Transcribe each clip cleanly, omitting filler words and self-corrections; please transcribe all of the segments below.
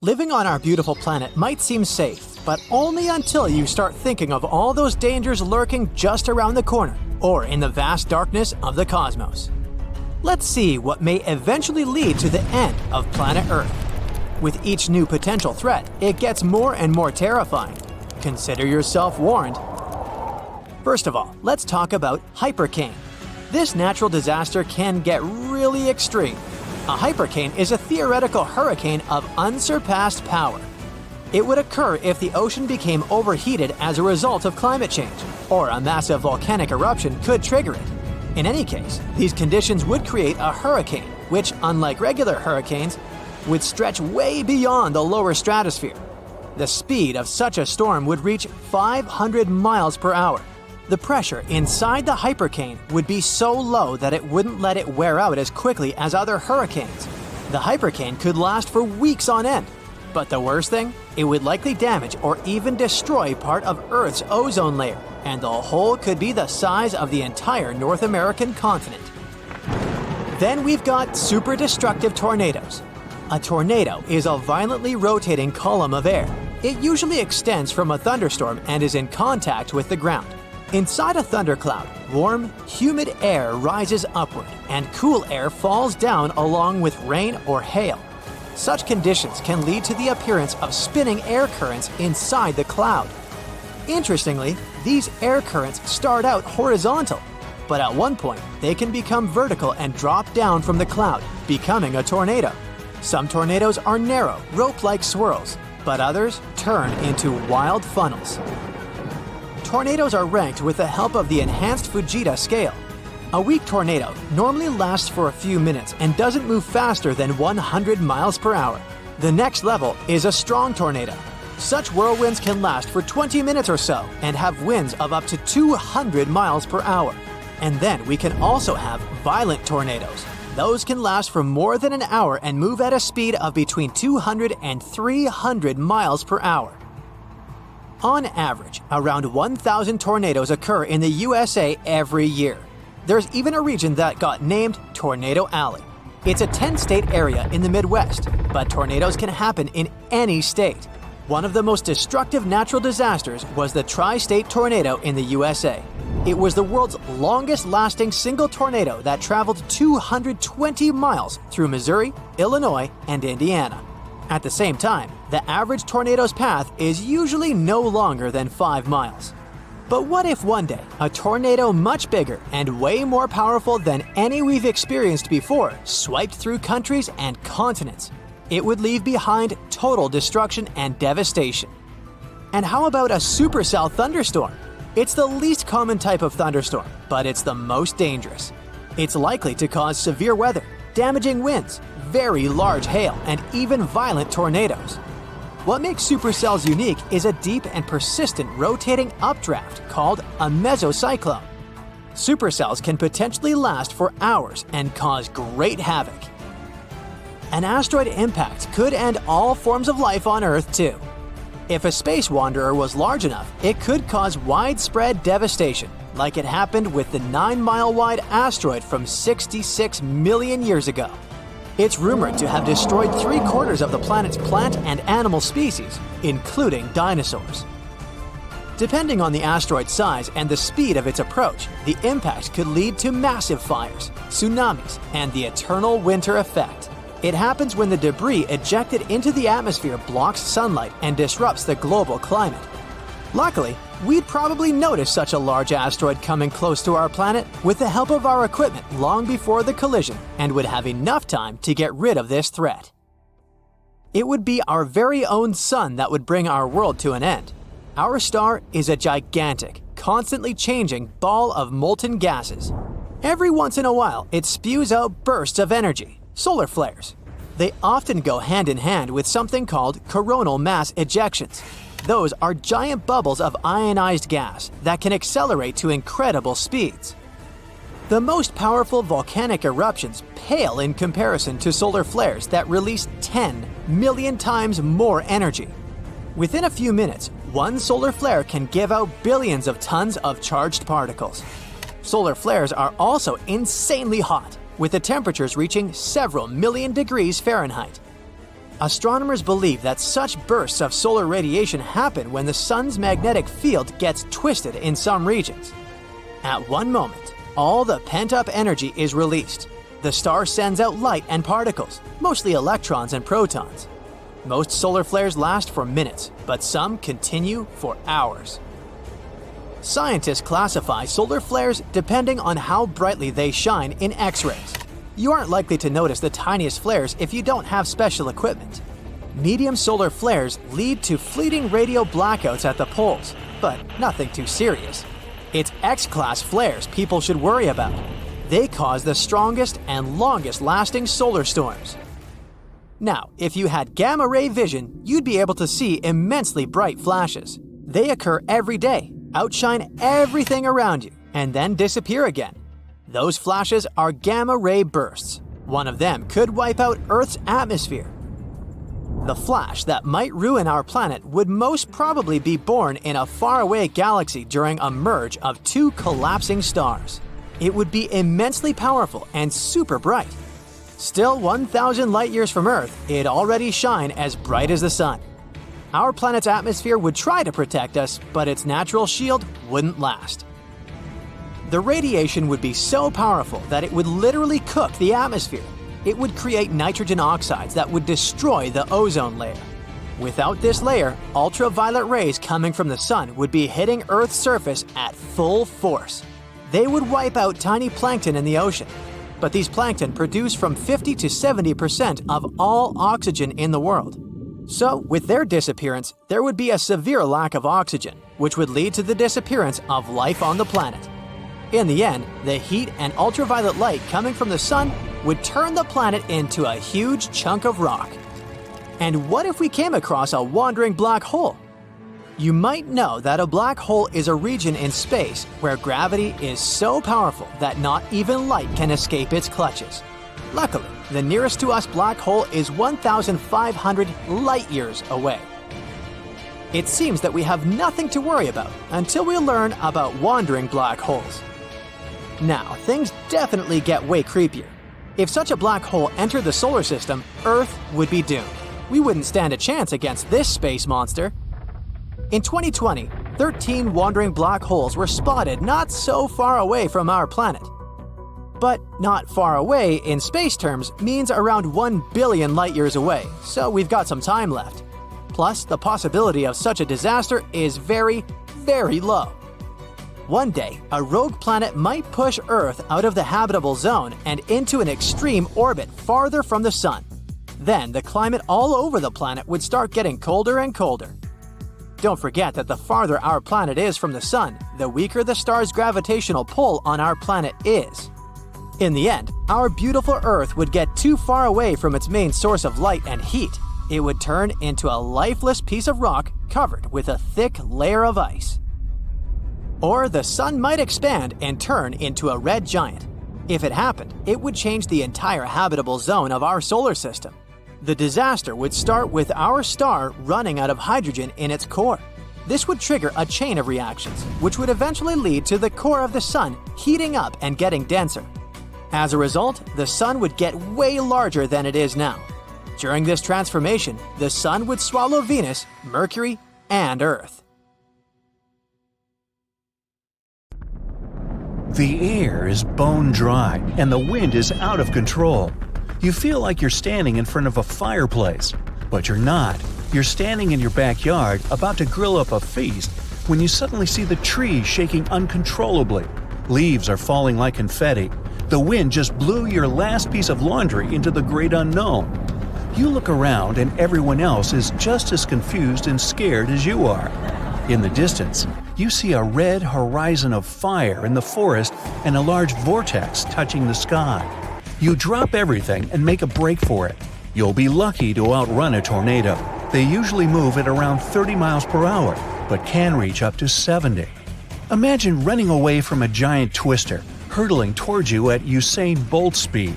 Living on our beautiful planet might seem safe, but only until you start thinking of all those dangers lurking just around the corner or in the vast darkness of the cosmos. Let's see what may eventually lead to the end of planet Earth. With each new potential threat, it gets more and more terrifying. Consider yourself warned. First of all, let's talk about hypercane. This natural disaster can get really extreme. A hypercane is a theoretical hurricane of unsurpassed power. It would occur if the ocean became overheated as a result of climate change, or a massive volcanic eruption could trigger it. In any case, these conditions would create a hurricane, which, unlike regular hurricanes, would stretch way beyond the lower stratosphere. The speed of such a storm would reach 500 miles per hour. The pressure inside the hypercane would be so low that it wouldn't let it wear out as quickly as other hurricanes. The hypercane could last for weeks on end. But the worst thing? It would likely damage or even destroy part of Earth's ozone layer, and the hole could be the size of the entire North American continent. Then we've got super destructive tornadoes. A tornado is a violently rotating column of air. It usually extends from a thunderstorm and is in contact with the ground. Inside a thundercloud, warm, humid air rises upward, and cool air falls down along with rain or hail. Such conditions can lead to the appearance of spinning air currents inside the cloud. Interestingly, these air currents start out horizontal, but at one point they can become vertical and drop down from the cloud, becoming a tornado. Some tornadoes are narrow, rope-like swirls, but others turn into wild funnels. Tornadoes are ranked with the help of the enhanced Fujita scale. A weak tornado normally lasts for a few minutes and doesn't move faster than 100 miles per hour. The next level is a strong tornado. Such whirlwinds can last for 20 minutes or so and have winds of up to 200 miles per hour. And then we can also have violent tornadoes. Those can last for more than an hour and move at a speed of between 200 and 300 miles per hour. On average, around 1,000 tornadoes occur in the USA every year. There's even a region that got named Tornado Alley. It's a 10-state area in the Midwest, but tornadoes can happen in any state. One of the most destructive natural disasters was the tri-state tornado in the USA. It was the world's longest-lasting single tornado that traveled 220 miles through Missouri, Illinois, and Indiana. At the same time, the average tornado's path is usually no longer than 5 miles. But what if one day, a tornado much bigger and way more powerful than any we've experienced before swiped through countries and continents? It would leave behind total destruction and devastation. And how about a supercell thunderstorm? It's the least common type of thunderstorm, but it's the most dangerous. It's likely to cause severe weather, damaging winds, very large hail, and even violent tornadoes. What makes supercells unique is a deep and persistent rotating updraft called a mesocyclone. Supercells can potentially last for hours and cause great havoc. An asteroid impact could end all forms of life on Earth too. If a space wanderer was large enough, it could cause widespread devastation, like it happened with the 9-mile-wide asteroid from 66 million years ago. It's rumored to have destroyed 3/4 of the planet's plant and animal species, including dinosaurs. Depending on the asteroid's size and the speed of its approach, the impact could lead to massive fires, tsunamis, and the eternal winter effect. It happens when the debris ejected into the atmosphere blocks sunlight and disrupts the global climate. Luckily, we'd probably notice such a large asteroid coming close to our planet with the help of our equipment long before the collision and would have enough time to get rid of this threat. It would be our very own sun that would bring our world to an end. Our star is a gigantic, constantly changing ball of molten gases. Every once in a while, it spews out bursts of energy, solar flares. They often go hand in hand with something called coronal mass ejections. Those are giant bubbles of ionized gas that can accelerate to incredible speeds. The most powerful volcanic eruptions pale in comparison to solar flares that release 10 million times more energy. Within a few minutes, one solar flare can give out billions of tons of charged particles. Solar flares are also insanely hot, with the temperatures reaching several million degrees Fahrenheit. Astronomers believe that such bursts of solar radiation happen when the sun's magnetic field gets twisted in some regions. At one moment, all the pent-up energy is released. The star sends out light and particles, mostly electrons and protons. Most solar flares last for minutes, but some continue for hours. Scientists classify solar flares depending on how brightly they shine in X-rays. You aren't likely to notice the tiniest flares if you don't have special equipment. Medium solar flares lead to fleeting radio blackouts at the poles, but nothing too serious. It's X-class flares people should worry about. They cause the strongest and longest-lasting solar storms. Now, if you had gamma-ray vision, you'd be able to see immensely bright flashes. They occur every day, outshine everything around you, and then disappear again. Those flashes are gamma-ray bursts. One of them could wipe out Earth's atmosphere. The flash that might ruin our planet would most probably be born in a faraway galaxy during a merge of two collapsing stars. It would be immensely powerful and super bright. Still 1,000 light-years from Earth, it'd already shine as bright as the sun. Our planet's atmosphere would try to protect us, but its natural shield wouldn't last. The radiation would be so powerful that it would literally cook the atmosphere. It would create nitrogen oxides that would destroy the ozone layer. Without this layer, ultraviolet rays coming from the sun would be hitting Earth's surface at full force. They would wipe out tiny plankton in the ocean. But these plankton produce from 50 to 70% of all oxygen in the world. So, with their disappearance, there would be a severe lack of oxygen, which would lead to the disappearance of life on the planet. In the end, the heat and ultraviolet light coming from the sun would turn the planet into a huge chunk of rock. And what if we came across a wandering black hole? You might know that a black hole is a region in space where gravity is so powerful that not even light can escape its clutches. Luckily, the nearest to us black hole is 1,500 light-years away. It seems that we have nothing to worry about until we learn about wandering black holes. Now, things definitely get way creepier. If such a black hole entered the solar system, Earth would be doomed. We wouldn't stand a chance against this space monster. In 2020, 13 wandering black holes were spotted not so far away from our planet. But not far away in space terms means around 1 billion light-years away, so we've got some time left. Plus, the possibility of such a disaster is very, very low. One day, a rogue planet might push Earth out of the habitable zone and into an extreme orbit farther from the sun. Then, the climate all over the planet would start getting colder and colder. Don't forget that the farther our planet is from the sun, the weaker the star's gravitational pull on our planet is. In the end, our beautiful Earth would get too far away from its main source of light and heat. It would turn into a lifeless piece of rock covered with a thick layer of ice. Or the sun might expand and turn into a red giant. If it happened, it would change the entire habitable zone of our solar system. The disaster would start with our star running out of hydrogen in its core. This would trigger a chain of reactions, which would eventually lead to the core of the sun heating up and getting denser. As a result, the sun would get way larger than it is now. During this transformation, the sun would swallow Venus, Mercury, and Earth. The air is bone dry and the wind is out of control. You feel like you're standing in front of a fireplace, but you're not. You're standing in your backyard about to grill up a feast when you suddenly see the trees shaking uncontrollably. Leaves are falling like confetti. The wind just blew your last piece of laundry into the great unknown. You look around and everyone else is just as confused and scared as you are. In the distance, you see a red horizon of fire in the forest and a large vortex touching the sky. You drop everything and make a break for it. You'll be lucky to outrun a tornado. They usually move at around 30 miles per hour, but can reach up to 70. Imagine running away from a giant twister, hurtling towards you at Usain Bolt speed.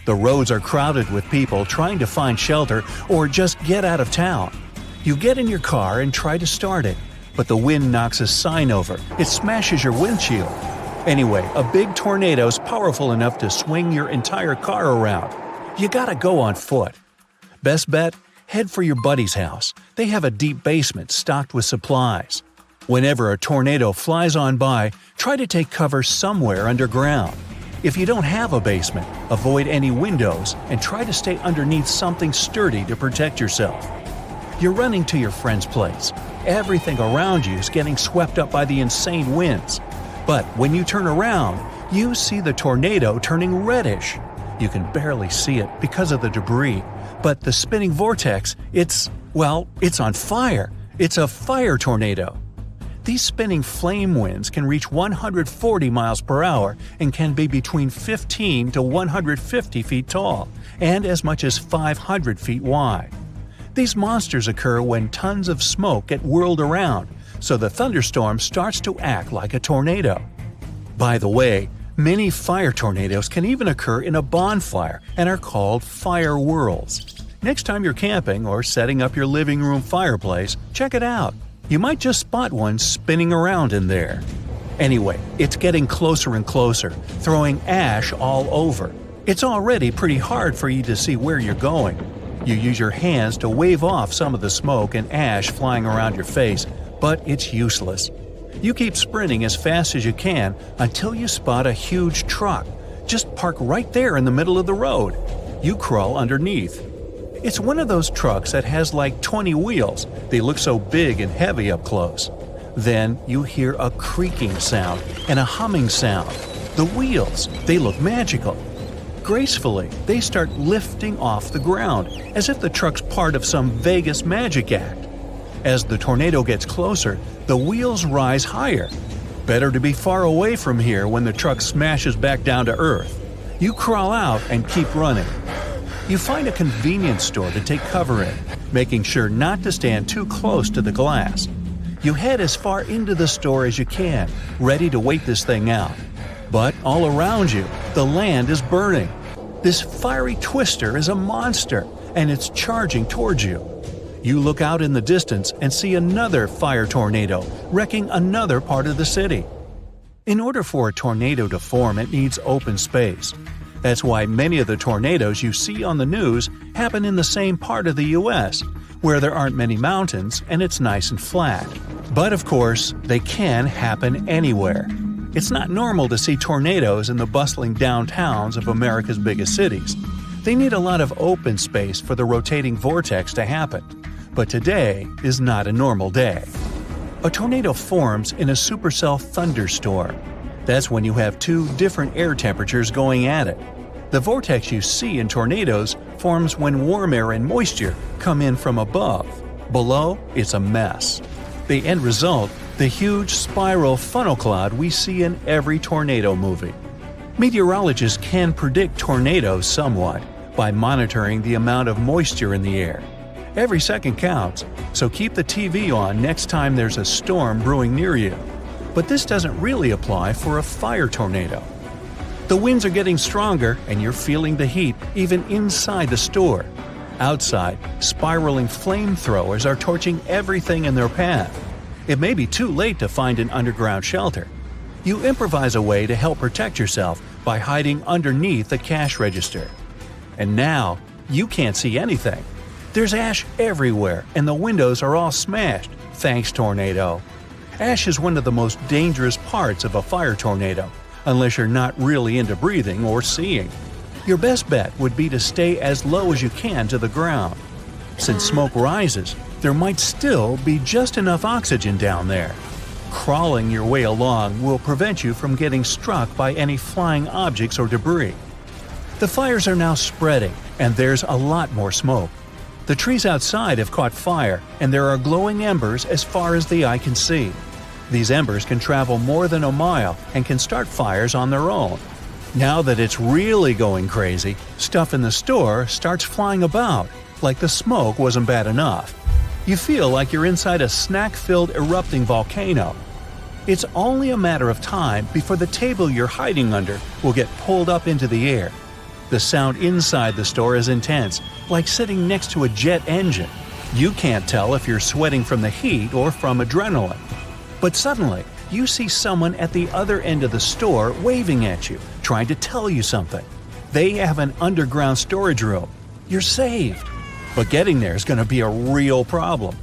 The roads are crowded with people trying to find shelter or just get out of town. You get in your car and try to start it, but the wind knocks a sign over. It smashes your windshield. Anyway, a big tornado's powerful enough to swing your entire car around. You gotta go on foot. Best bet? head for your buddy's house. They have a deep basement stocked with supplies. Whenever a tornado flies on by, try to take cover somewhere underground. If you don't have a basement, avoid any windows and try to stay underneath something sturdy to protect yourself. You're running to your friend's place. Everything around you is getting swept up by the insane winds. But when you turn around, you see the tornado turning reddish. You can barely see it because of the debris, but the spinning vortex, it's on fire. It's a fire tornado. These spinning flame winds can reach 140 miles per hour and can be between 15 to 150 feet tall and as much as 500 feet wide. These monsters occur when tons of smoke get whirled around, so the thunderstorm starts to act like a tornado. By the way, many fire tornadoes can even occur in a bonfire and are called fire whirls. Next time you're camping or setting up your living room fireplace, check it out. You might just spot one spinning around in there. Anyway, it's getting closer and closer, throwing ash all over. It's already pretty hard for you to see where you're going. You use your hands to wave off some of the smoke and ash flying around your face, but it's useless. You keep sprinting as fast as you can until you spot a huge truck. Just park right there in the middle of the road. You crawl underneath. It's one of those trucks that has like 20 wheels. They look so big and heavy up close. Then you hear a creaking sound and a humming sound. The wheels, they look magical. Gracefully, they start lifting off the ground, as if the truck's part of some Vegas magic act. As the tornado gets closer, the wheels rise higher. Better to be far away from here when the truck smashes back down to earth. You crawl out and keep running. You find a convenience store to take cover in, making sure not to stand too close to the glass. You head as far into the store as you can, ready to wait this thing out. But all around you, the land is burning. This fiery twister is a monster, and it's charging towards you. You look out in the distance and see another fire tornado wrecking another part of the city. In order for a tornado to form, it needs open space. That's why many of the tornadoes you see on the news happen in the same part of the U.S., where there aren't many mountains and it's nice and flat. But of course, they can happen anywhere. It's not normal to see tornadoes in the bustling downtowns of America's biggest cities. They need a lot of open space for the rotating vortex to happen. But today is not a normal day. A tornado forms in a supercell thunderstorm. That's when you have two different air temperatures going at it. The vortex you see in tornadoes forms when warm air and moisture come in from above. Below, it's a mess. The end result, the huge spiral funnel cloud we see in every tornado movie. Meteorologists can predict tornadoes somewhat by monitoring the amount of moisture in the air. Every second counts, so keep the TV on next time there's a storm brewing near you. But this doesn't really apply for a fire tornado. The winds are getting stronger and you're feeling the heat even inside the store. Outside, spiraling flamethrowers are torching everything in their path. It may be too late to find an underground shelter. You improvise a way to help protect yourself by hiding underneath the cash register. And now, you can't see anything. There's ash everywhere and the windows are all smashed, thanks tornado. Ash is one of the most dangerous parts of a fire tornado, unless you're not really into breathing or seeing. Your best bet would be to stay as low as you can to the ground. Since smoke rises, there might still be just enough oxygen down there. Crawling your way along will prevent you from getting struck by any flying objects or debris. The fires are now spreading, and there's a lot more smoke. The trees outside have caught fire, and there are glowing embers as far as the eye can see. These embers can travel more than a mile and can start fires on their own. Now that it's really going crazy, stuff in the store starts flying about, like the smoke wasn't bad enough. You feel like you're inside a snack-filled erupting volcano. It's only a matter of time before the table you're hiding under will get pulled up into the air. The sound inside the store is intense, like sitting next to a jet engine. You can't tell if you're sweating from the heat or from adrenaline. But suddenly, you see someone at the other end of the store waving at you, trying to tell you something. They have an underground storage room. You're saved. But getting there is going to be a real problem.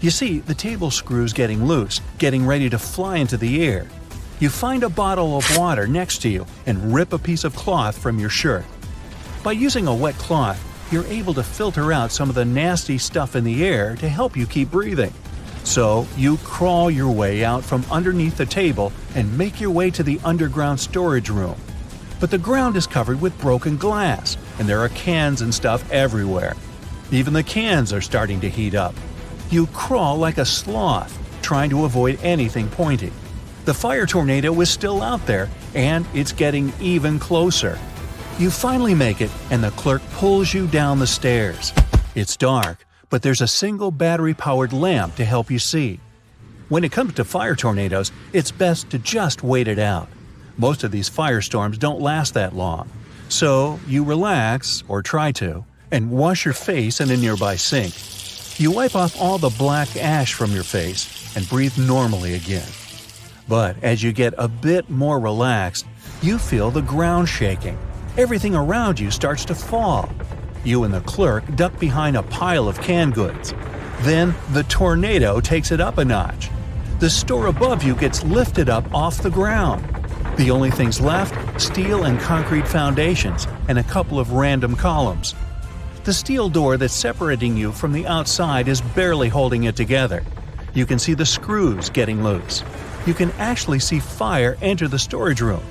You see, the table screw's getting loose, getting ready to fly into the air. You find a bottle of water next to you and rip a piece of cloth from your shirt. By using a wet cloth, you're able to filter out some of the nasty stuff in the air to help you keep breathing. So you crawl your way out from underneath the table and make your way to the underground storage room. But the ground is covered with broken glass, and there are cans and stuff everywhere. Even the cans are starting to heat up. You crawl like a sloth, trying to avoid anything pointy. The fire tornado is still out there, and it's getting even closer. You finally make it, and the clerk pulls you down the stairs. It's dark, but there's a single battery-powered lamp to help you see. When it comes to fire tornadoes, it's best to just wait it out. Most of these firestorms don't last that long. So you relax, or try to, and wash your face in a nearby sink. You wipe off all the black ash from your face and breathe normally again. But as you get a bit more relaxed, you feel the ground shaking. Everything around you starts to fall. You and the clerk duck behind a pile of canned goods. Then the tornado takes it up a notch. The store above you gets lifted up off the ground. The only things left, steel and concrete foundations and a couple of random columns. The steel door that's separating you from the outside is barely holding it together. You can see the screws getting loose. You can actually see fire enter the storage room.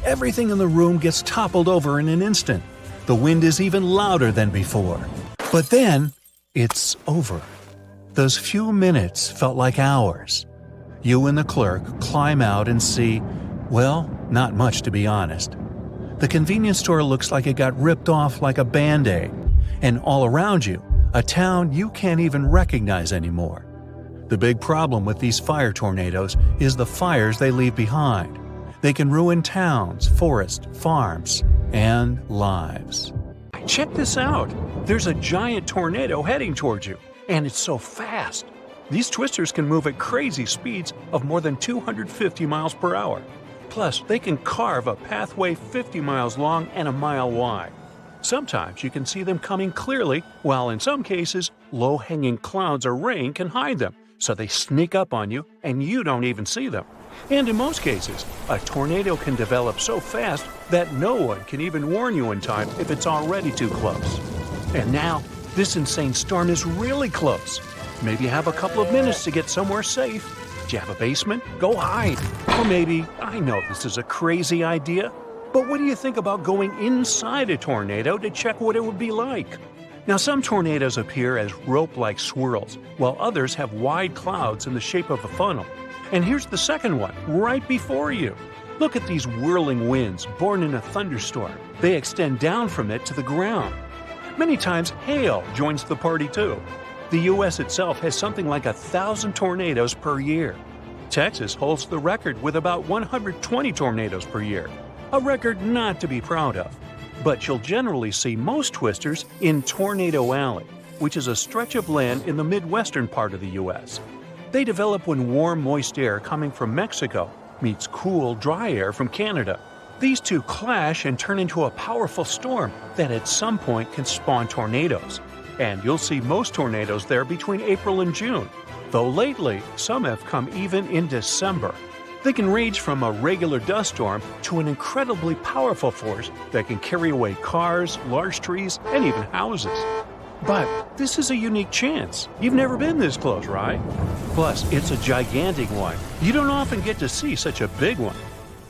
Everything in the room gets toppled over in an instant. The wind is even louder than before. But then, it's over. Those few minutes felt like hours. You and the clerk climb out and see, well, not much to be honest. The convenience store looks like it got ripped off like a Band-Aid. And all around you, a town you can't even recognize anymore. The big problem with these fire tornadoes is the fires they leave behind. They can ruin towns, forests, farms, and lives. Check this out! There's a giant tornado heading towards you, and it's so fast. These twisters can move at crazy speeds of more than 250 miles per hour. Plus, they can carve a pathway 50 miles long and a mile wide. Sometimes you can see them coming clearly, while in some cases, low-hanging clouds or rain can hide them, so they sneak up on you and you don't even see them. And in most cases, a tornado can develop so fast that no one can even warn you in time if it's already too close. And now, this insane storm is really close. Maybe you have a couple of minutes to get somewhere safe. Do you have a basement? Go hide. Or maybe, I know this is a crazy idea, but what do you think about going inside a tornado to check what it would be like? Now, some tornadoes appear as rope-like swirls, while others have wide clouds in the shape of a funnel. And here's the second one, right before you. Look at these whirling winds born in a thunderstorm. They extend down from it to the ground. Many times, hail joins the party too. The U.S. itself has something like 1,000 tornadoes per year. Texas holds the record with about 120 tornadoes per year. A record not to be proud of. But you'll generally see most twisters in Tornado Alley, which is a stretch of land in the midwestern part of the U.S. They develop when warm, moist air coming from Mexico meets cool, dry air from Canada. These two clash and turn into a powerful storm that at some point can spawn tornadoes. And you'll see most tornadoes there between April and June, though lately some have come even in December. They can range from a regular dust storm to an incredibly powerful force that can carry away cars, large trees, and even houses. But this is a unique chance. You've never been this close, right? Plus, it's a gigantic one. You don't often get to see such a big one.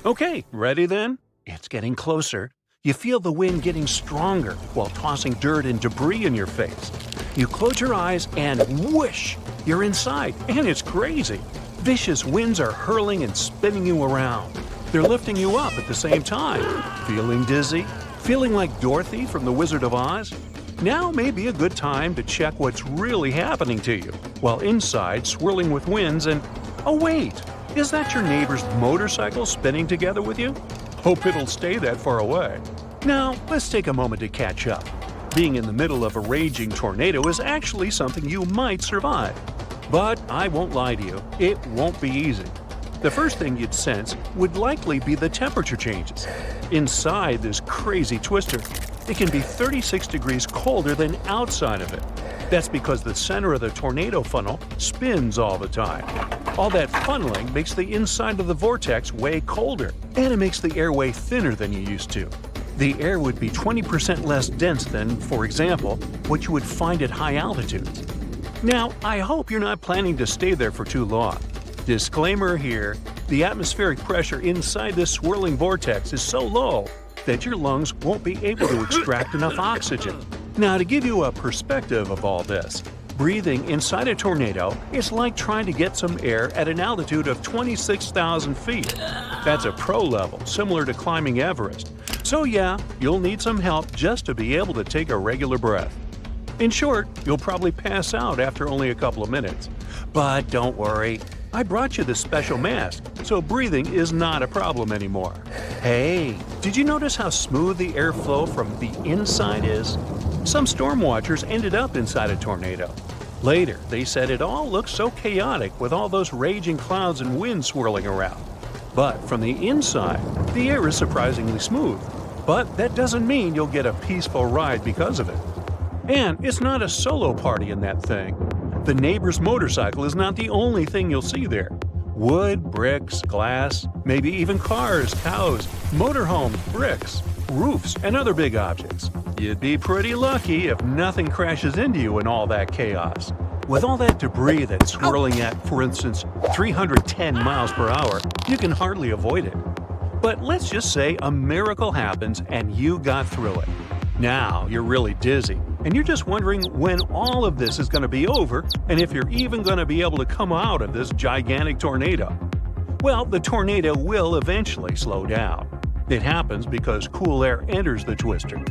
Okay, ready then? It's getting closer. You feel the wind getting stronger while tossing dirt and debris in your face. You close your eyes and whoosh! You're inside, and it's crazy. Vicious winds are hurling and spinning you around. They're lifting you up at the same time. Feeling dizzy? Feeling like Dorothy from The Wizard of Oz? Now may be a good time to check what's really happening to you, while inside swirling with winds and, oh wait, is that your neighbor's motorcycle spinning together with you? Hope it'll stay that far away. Now, let's take a moment to catch up. Being in the middle of a raging tornado is actually something you might survive. But I won't lie to you, it won't be easy. The first thing you'd sense would likely be the temperature changes. Inside this crazy twister, it can be 36 degrees colder than outside of it. That's because the center of the tornado funnel spins all the time. All that funneling makes the inside of the vortex way colder, and it makes the air way thinner than you used to. The air would be 20% less dense than, for example, what you would find at high altitudes. Now, I hope you're not planning to stay there for too long. Disclaimer here, the atmospheric pressure inside this swirling vortex is so low that your lungs won't be able to extract enough oxygen. Now, to give you a perspective of all this, breathing inside a tornado is like trying to get some air at an altitude of 26,000 feet. That's a pro level, similar to climbing Everest. So yeah, you'll need some help just to be able to take a regular breath. In short, you'll probably pass out after only a couple of minutes. But don't worry, I brought you this special mask, so breathing is not a problem anymore. Hey, did you notice how smooth the airflow from the inside is? Some storm watchers ended up inside a tornado. Later, they said it all looked so chaotic with all those raging clouds and wind swirling around. But from the inside, the air is surprisingly smooth. But that doesn't mean you'll get a peaceful ride because of it. And it's not a solo party in that thing. The neighbor's motorcycle is not the only thing you'll see there. Wood, bricks, glass, maybe even cars, cows, motorhomes, bricks, roofs, and other big objects. You'd be pretty lucky if nothing crashes into you in all that chaos. With all that debris that's swirling at, for instance, 310 miles per hour, you can hardly avoid it. But let's just say a miracle happens and you got through it. Now you're really dizzy, and you're just wondering when all of this is going to be over and if you're even going to be able to come out of this gigantic tornado. Well, the tornado will eventually slow down. It happens because cool air enters the twister.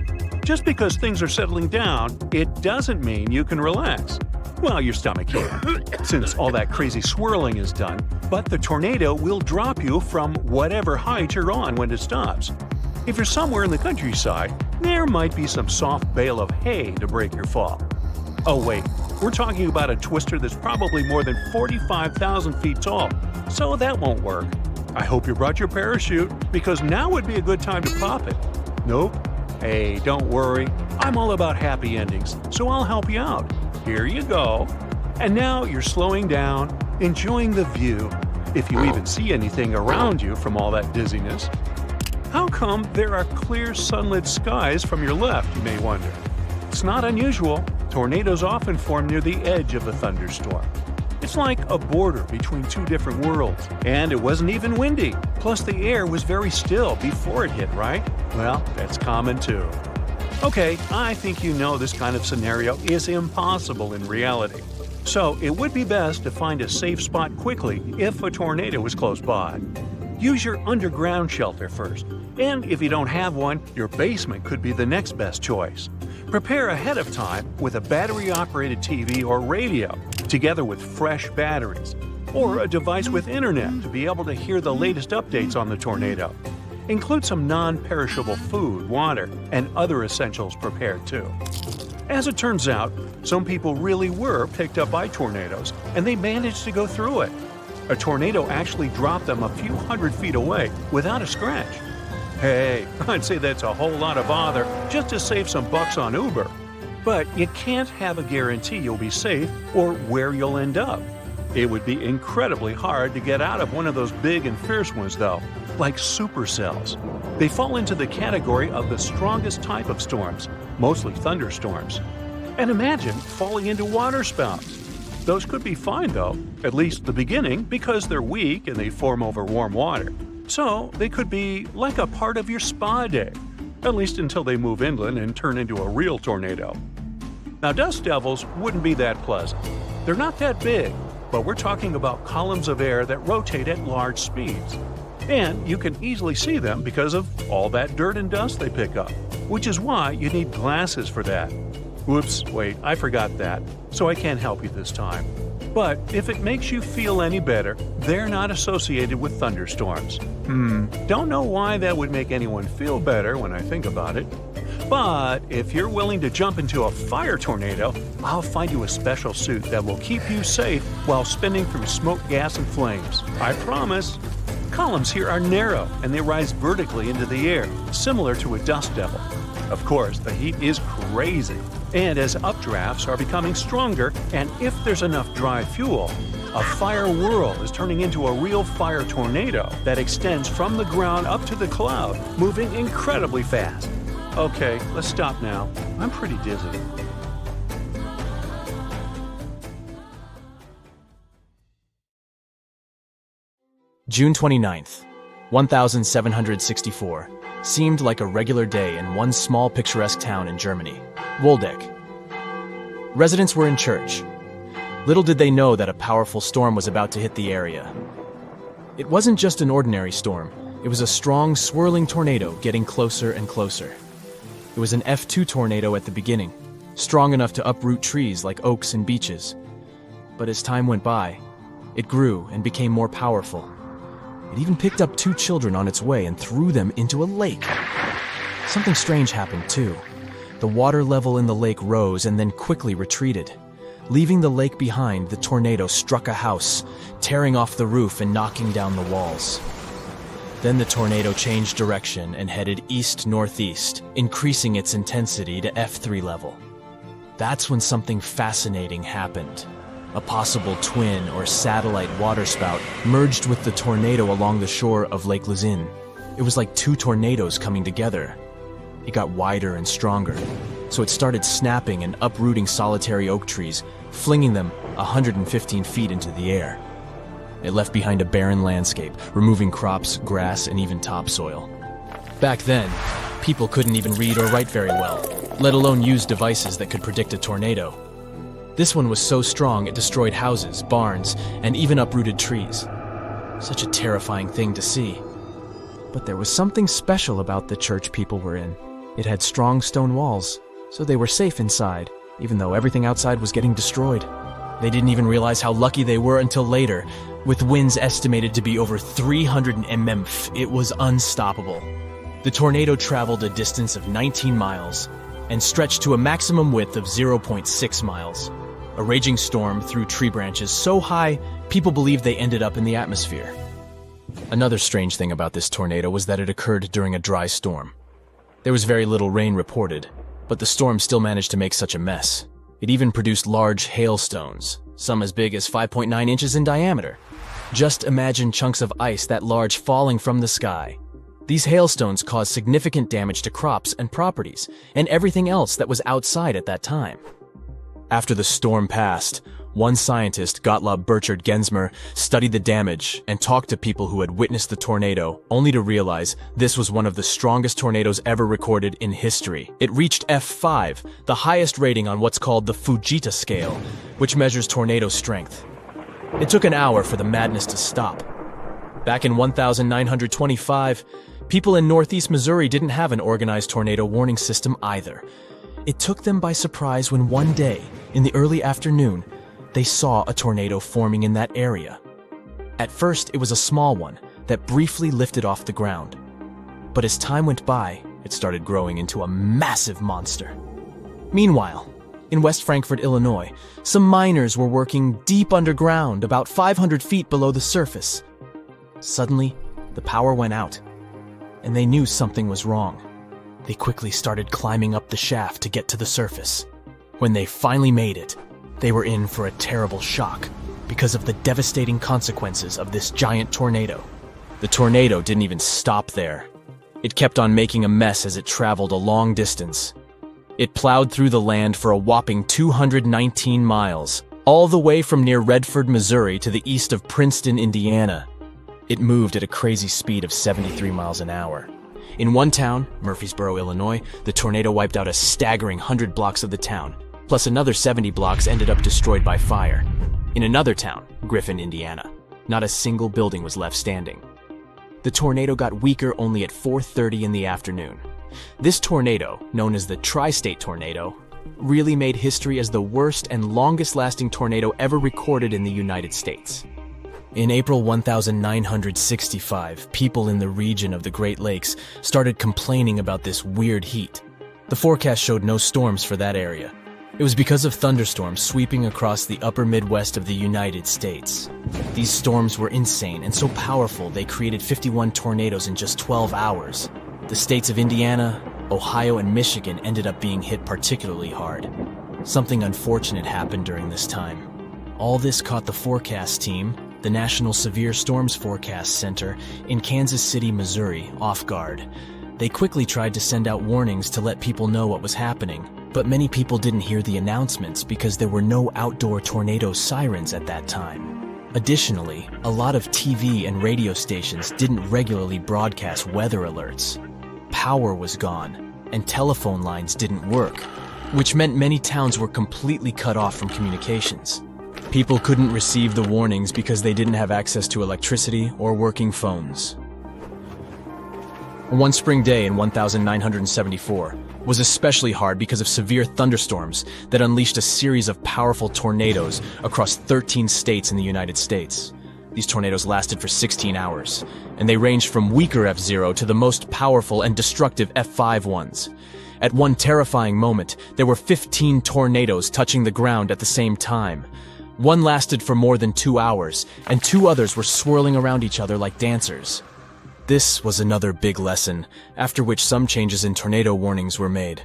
Just because things are settling down, it doesn't mean you can relax. Well, your stomach can, since all that crazy swirling is done, but the tornado will drop you from whatever height you're on when it stops. If you're somewhere in the countryside, there might be some soft bale of hay to break your fall. Oh wait, we're talking about a twister that's probably more than 45,000 feet tall, so that won't work. I hope you brought your parachute, because now would be a good time to pop it. Nope. Hey, don't worry, I'm all about happy endings, so I'll help you out. Here you go. And now you're slowing down, enjoying the view, if you even see anything around you from all that dizziness. How come there are clear sunlit skies from your left, you may wonder? It's not unusual. Tornadoes often form near the edge of a thunderstorm. It's like a border between two different worlds. And it wasn't even windy. Plus the air was very still before it hit, right? Well, that's common too. Okay, I think you know this kind of scenario is impossible in reality. So it would be best to find a safe spot quickly if a tornado is close by. Use your underground shelter first. And if you don't have one, your basement could be the next best choice. Prepare ahead of time with a battery-operated TV or radio, together with fresh batteries, or a device with internet to be able to hear the latest updates on the tornado. Include some non-perishable food, water, and other essentials prepared too. As it turns out, some people really were picked up by tornadoes, and they managed to go through it. A tornado actually dropped them a few hundred feet away without a scratch. Hey, I'd say that's a whole lot of bother just to save some bucks on Uber. But you can't have a guarantee you'll be safe or where you'll end up. It would be incredibly hard to get out of one of those big and fierce ones, though, like supercells. They fall into the category of the strongest type of storms, mostly thunderstorms. And imagine falling into waterspouts. Those could be fine, though, at least the beginning, because they're weak and they form over warm water. So they could be like a part of your spa day, at least until they move inland and turn into a real tornado. Now, dust devils wouldn't be that pleasant. They're not that big, but we're talking about columns of air that rotate at large speeds. And you can easily see them because of all that dirt and dust they pick up, which is why you need glasses for that. Whoops, wait, I forgot that, so I can't help you this time. But if it makes you feel any better, they're not associated with thunderstorms. Don't know why that would make anyone feel better when I think about it. But if you're willing to jump into a fire tornado, I'll find you a special suit that will keep you safe while spinning through smoke, gas, and flames. I promise. Columns here are narrow and they rise vertically into the air, similar to a dust devil. Of course, the heat is crazy. And as updrafts are becoming stronger, and if there's enough dry fuel, a fire whirl is turning into a real fire tornado that extends from the ground up to the cloud, moving incredibly fast. Okay, let's stop now. I'm pretty dizzy. June 29th, 1764, seemed like a regular day in one small picturesque town in Germany, Waldeck. Residents were in church. Little did they know that a powerful storm was about to hit the area. It wasn't just an ordinary storm. It was a strong, swirling tornado getting closer and closer. It was an F2 tornado at the beginning, strong enough to uproot trees like oaks and beeches. But as time went by, it grew and became more powerful. It even picked up 2 children on its way and threw them into a lake. Something strange happened, too. The water level in the lake rose and then quickly retreated. Leaving the lake behind, the tornado struck a house, tearing off the roof and knocking down the walls. Then the tornado changed direction and headed east-northeast, increasing its intensity to F3 level. That's when something fascinating happened. A possible twin or satellite waterspout merged with the tornado along the shore of Lake Luzin. It was like 2 tornadoes coming together. It got wider and stronger, so it started snapping and uprooting solitary oak trees, flinging them 115 feet into the air. It left behind a barren landscape, removing crops, grass, and even topsoil. Back then, people couldn't even read or write very well, let alone use devices that could predict a tornado. This one was so strong it destroyed houses, barns, and even uprooted trees. Such a terrifying thing to see. But there was something special about the church people were in. It had strong stone walls, so they were safe inside, even though everything outside was getting destroyed. They didn't even realize how lucky they were until later. With winds estimated to be over 300 mph, it was unstoppable. The tornado traveled a distance of 19 miles and stretched to a maximum width of 0.6 miles. A raging storm threw tree branches so high, people believed they ended up in the atmosphere. Another strange thing about this tornado was that it occurred during a dry storm. There was very little rain reported, but the storm still managed to make such a mess. It even produced large hailstones, some as big as 5.9 inches in diameter. Just imagine chunks of ice that large falling from the sky. These hailstones caused significant damage to crops and properties, and everything else that was outside at that time. After the storm passed, one scientist, Gottlob Burchard Gensmer, studied the damage and talked to people who had witnessed the tornado, only to realize this was one of the strongest tornadoes ever recorded in history. It reached F5, the highest rating on what's called the Fujita scale, which measures tornado strength. It took an hour for the madness to stop. Back in 1925, people in northeast Missouri didn't have an organized tornado warning system either. It took them by surprise when one day, in the early afternoon, they saw a tornado forming in that area. At first, it was a small one that briefly lifted off the ground. But as time went by, it started growing into a massive monster. Meanwhile, in West Frankfort, Illinois, some miners were working deep underground, about 500 feet below the surface. Suddenly, the power went out, and they knew something was wrong. They quickly started climbing up the shaft to get to the surface. When they finally made it, they were in for a terrible shock because of the devastating consequences of this giant tornado. The tornado didn't even stop there. It kept on making a mess as it traveled a long distance. It plowed through the land for a whopping 219 miles, all the way from near Redford, Missouri to the east of Princeton, Indiana. It moved at a crazy speed of 73 miles an hour. In one town, Murfreesboro, Illinois, the tornado wiped out a staggering 100 blocks of the town, plus another 70 blocks ended up destroyed by fire. In another town, Griffin, Indiana, not a single building was left standing. The tornado got weaker only at 4:30 in the afternoon. This tornado, known as the Tri-State Tornado, really made history as the worst and longest-lasting tornado ever recorded in the United States. In April 1965, people in the region of the Great Lakes started complaining about this weird heat. The forecast showed no storms for that area. It was because of thunderstorms sweeping across the upper Midwest of the United States. These storms were insane and so powerful they created 51 tornadoes in just 12 hours. The states of Indiana, Ohio and Michigan ended up being hit particularly hard. Something unfortunate happened during this time. All this caught the forecast team, the National Severe Storms Forecast Center in Kansas City, Missouri, off guard. They quickly tried to send out warnings to let people know what was happening, but many people didn't hear the announcements because there were no outdoor tornado sirens at that time. Additionally, a lot of TV and radio stations didn't regularly broadcast weather alerts. Power was gone, and telephone lines didn't work, which meant many towns were completely cut off from communications. People couldn't receive the warnings because they didn't have access to electricity or working phones. One spring day in 1974 was especially hard because of severe thunderstorms that unleashed a series of powerful tornadoes across 13 states in the United States. These tornadoes lasted for 16 hours, and they ranged from weaker F0 to the most powerful and destructive F5 ones. At one terrifying moment, there were 15 tornadoes touching the ground at the same time. One lasted for more than 2 hours, and 2 others were swirling around each other like dancers. This was another big lesson, after which some changes in tornado warnings were made.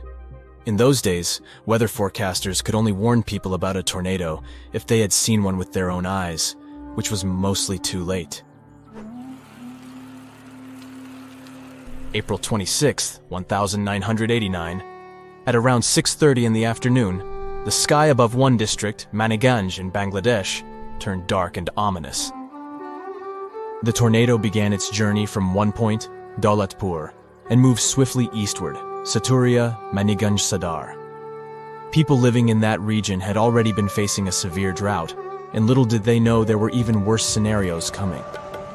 In those days, weather forecasters could only warn people about a tornado if they had seen one with their own eyes, which was mostly too late. April 26, 1989, at around 6:30 in the afternoon, the sky above one district, Maniganj in Bangladesh, turned dark and ominous. The tornado began its journey from one point, Daulatpur, and moved swiftly eastward, Saturia, Maniganj Sadar. People living in that region had already been facing a severe drought, and little did they know there were even worse scenarios coming.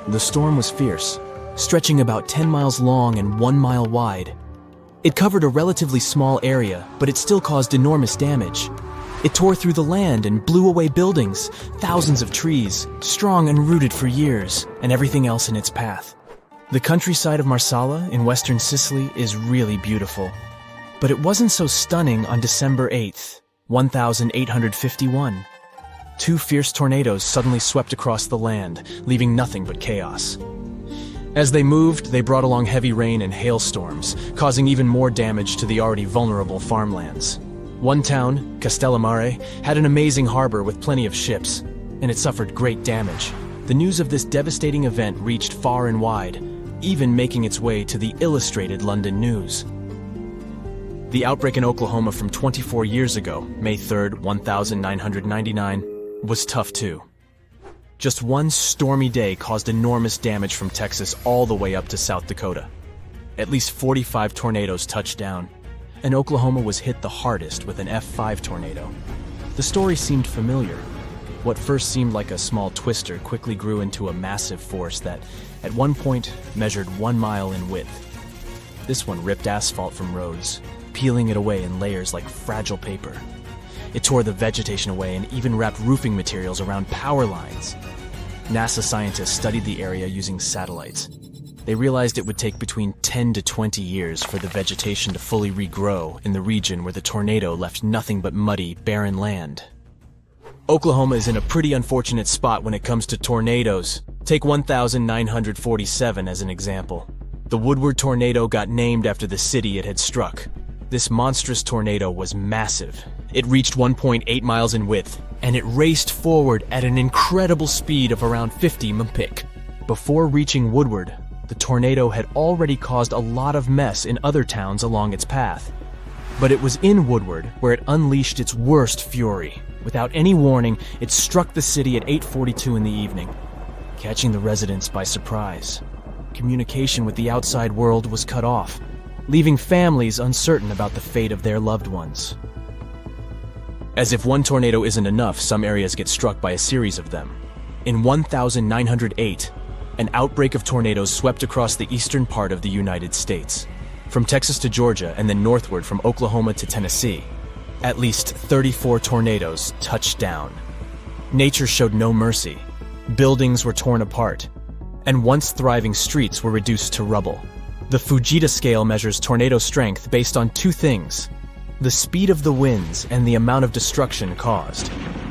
The storm was fierce, stretching about 10 miles long and 1 mile wide. It covered a relatively small area, but it still caused enormous damage. It tore through the land and blew away buildings, thousands of trees, strong and rooted for years, and everything else in its path. The countryside of Marsala in western Sicily is really beautiful. But it wasn't so stunning on December 8th, 1851. 2 fierce tornadoes suddenly swept across the land, leaving nothing but chaos. As they moved, they brought along heavy rain and hailstorms, causing even more damage to the already vulnerable farmlands. One town, Castellammare, had an amazing harbor with plenty of ships, and it suffered great damage. The news of this devastating event reached far and wide, even making its way to the Illustrated London News. The outbreak in Oklahoma from 24 years ago, May 3rd, 1999, was tough too. Just one stormy day caused enormous damage from Texas all the way up to South Dakota. At least 45 tornadoes touched down, and Oklahoma was hit the hardest with an F5 tornado. The story seemed familiar. What first seemed like a small twister quickly grew into a massive force that, at one point, measured 1 mile in width. This one ripped asphalt from roads, peeling it away in layers like fragile paper. It tore the vegetation away and even wrapped roofing materials around power lines. NASA scientists studied the area using satellites. They realized it would take between 10 to 20 years for the vegetation to fully regrow in the region where the tornado left nothing but muddy, barren land. Oklahoma is in a pretty unfortunate spot when it comes to tornadoes. Take 1947 as an example. The Woodward tornado got named after the city it had struck. This monstrous tornado was massive. It reached 1.8 miles in width, and it raced forward at an incredible speed of around 50 mph. Before reaching Woodward, the tornado had already caused a lot of mess in other towns along its path. But it was in Woodward where it unleashed its worst fury. Without any warning, it struck the city at 8:42 in the evening, catching the residents by surprise. Communication with the outside world was cut off, leaving families uncertain about the fate of their loved ones. As if one tornado isn't enough, some areas get struck by a series of them. In 1908, an outbreak of tornadoes swept across the eastern part of the United States, from Texas to Georgia and then northward from Oklahoma to Tennessee. At least 34 tornadoes touched down. Nature showed no mercy. Buildings were torn apart, and once thriving streets were reduced to rubble. The Fujita scale measures tornado strength based on 2 things: the speed of the winds and the amount of destruction caused.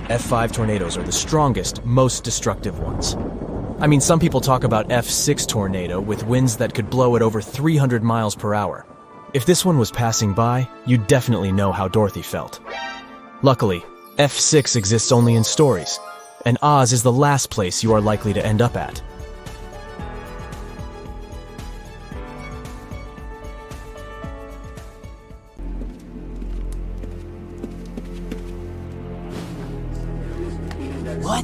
F5 tornadoes are the strongest, most destructive ones. I mean, some people talk about F6 tornado with winds that could blow at over 300 miles per hour. If this one was passing by, you'd definitely know how Dorothy felt. Luckily, F6 exists only in stories, and Oz is the last place you are likely to end up at. What?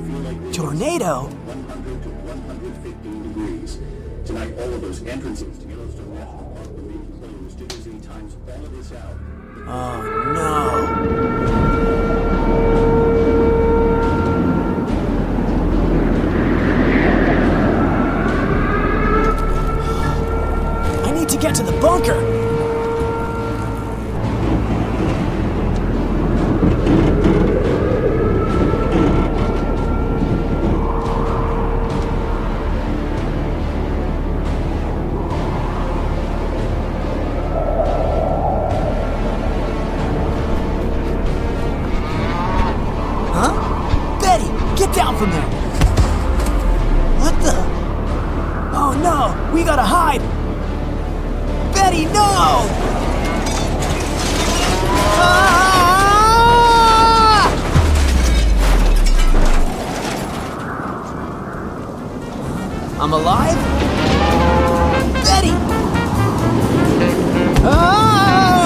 Tornado? 100 to 115 degrees. Tonight, all of those entrances to Yellowstone National Park remain closed to visiting times all of this out. Oh no. I need to get to the bunker. Get down from there! What the? Oh no! We gotta hide! Betty, no! Ah! I'm alive? Betty! Ah!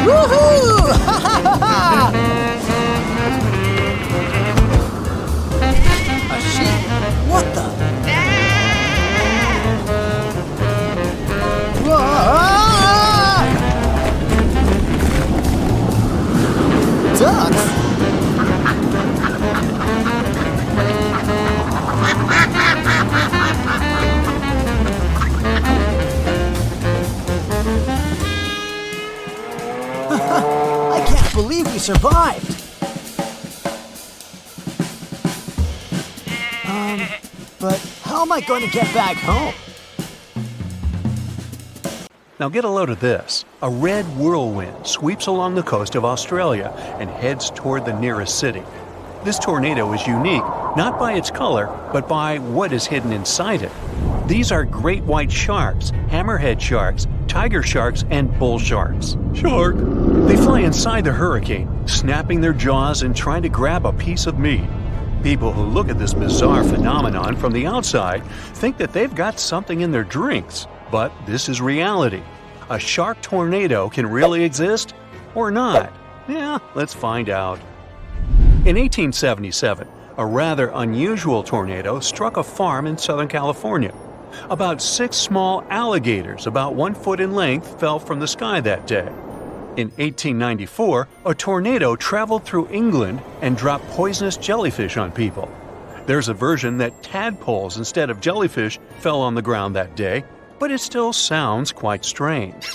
Woohoo! Ha ha ha ha! What the? Ducks? I can't believe we survived. But how am I going to get back home? Now get a load of this. A red whirlwind sweeps along the coast of Australia and heads toward the nearest city. This tornado is unique, not by its color, but by what is hidden inside it. These are great white sharks, hammerhead sharks, tiger sharks, and bull sharks. Shark! They fly inside the hurricane, snapping their jaws and trying to grab a piece of meat. People who look at this bizarre phenomenon from the outside think that they've got something in their drinks. But this is reality. A shark tornado can really exist or not. Yeah, let's find out. In 1877, a rather unusual tornado struck a farm in Southern California. About 6 small alligators, about 1 foot in length, fell from the sky that day. In 1894, a tornado traveled through England and dropped poisonous jellyfish on people. There's a version that tadpoles instead of jellyfish fell on the ground that day, but it still sounds quite strange.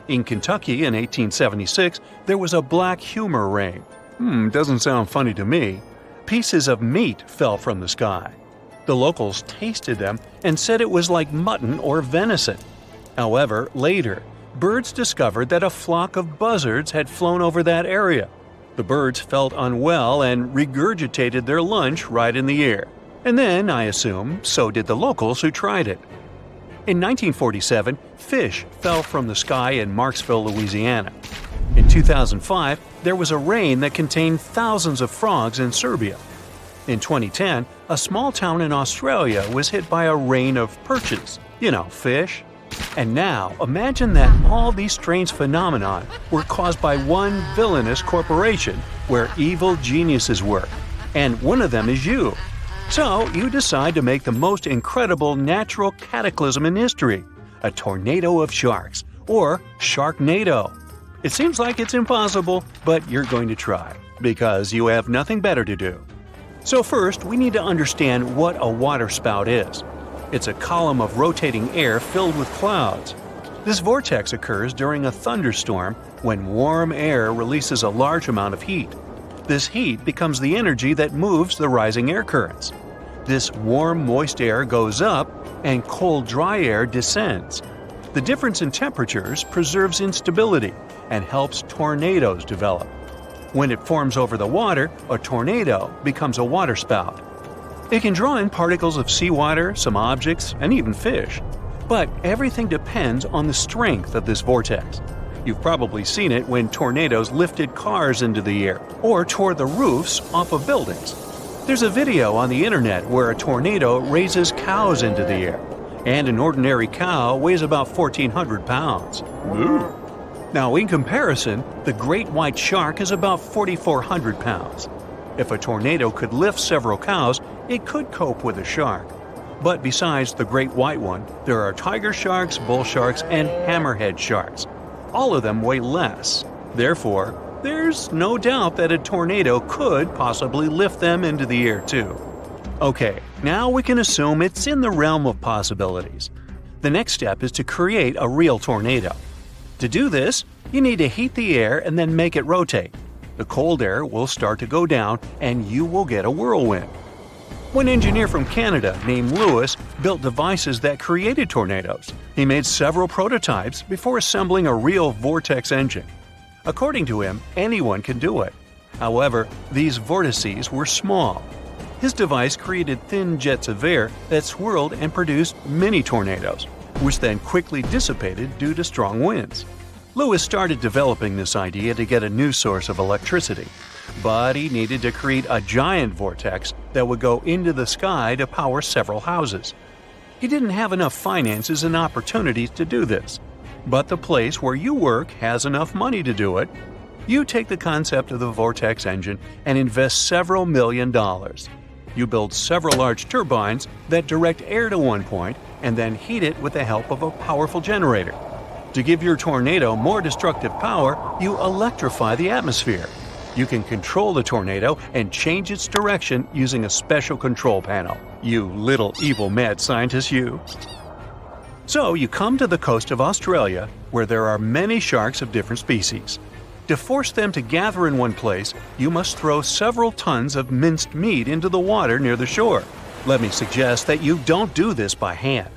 In Kentucky in 1876, there was a black humor rain. Doesn't sound funny to me. Pieces of meat fell from the sky. The locals tasted them and said it was like mutton or venison. However, later, birds discovered that a flock of buzzards had flown over that area. The birds felt unwell and regurgitated their lunch right in the air. And then, I assume, so did the locals who tried it. In 1947, fish fell from the sky in Marksville, Louisiana. In 2005, there was a rain that contained thousands of frogs in Serbia. In 2010, a small town in Australia was hit by a rain of perches, fish. And now, imagine that all these strange phenomena were caused by one villainous corporation where evil geniuses work. And one of them is you. So you decide to make the most incredible natural cataclysm in history, a tornado of sharks, or Sharknado. It seems like it's impossible, but you're going to try, because you have nothing better to do. So first, we need to understand what a waterspout is. It's a column of rotating air filled with clouds. This vortex occurs during a thunderstorm when warm air releases a large amount of heat. This heat becomes the energy that moves the rising air currents. This warm, moist air goes up, and cold, dry air descends. The difference in temperatures preserves instability and helps tornadoes develop. When it forms over the water, a tornado becomes a waterspout. It can draw in particles of seawater, some objects, and even fish. But everything depends on the strength of this vortex. You've probably seen it when tornadoes lifted cars into the air or tore the roofs off of buildings. There's a video on the internet where a tornado raises cows into the air, and an ordinary cow weighs about 1,400 pounds. Ooh. Now, in comparison, the great white shark is about 4,400 pounds. If a tornado could lift several cows, it could cope with a shark. But besides the great white one, there are tiger sharks, bull sharks, and hammerhead sharks. All of them weigh less. Therefore, there's no doubt that a tornado could possibly lift them into the air too. Okay, now we can assume it's in the realm of possibilities. The next step is to create a real tornado. To do this, you need to heat the air and then make it rotate. The cold air will start to go down and you will get a whirlwind. One engineer from Canada named Lewis built devices that created tornadoes. He made several prototypes before assembling a real vortex engine. According to him, anyone can do it. However, these vortices were small. His device created thin jets of air that swirled and produced mini tornadoes, which then quickly dissipated due to strong winds. Lewis started developing this idea to get a new source of electricity, but he needed to create a giant vortex that would go into the sky to power several houses. He didn't have enough finances and opportunities to do this, but the place where you work has enough money to do it. You take the concept of the vortex engine and invest several $1 million. You build several large turbines that direct air to one point and then heat it with the help of a powerful generator. To give your tornado more destructive power, you electrify the atmosphere. You can control the tornado and change its direction using a special control panel. You little evil mad scientist, you. So you come to the coast of Australia, where there are many sharks of different species. To force them to gather in one place, you must throw several tons of minced meat into the water near the shore. Let me suggest that you don't do this by hand.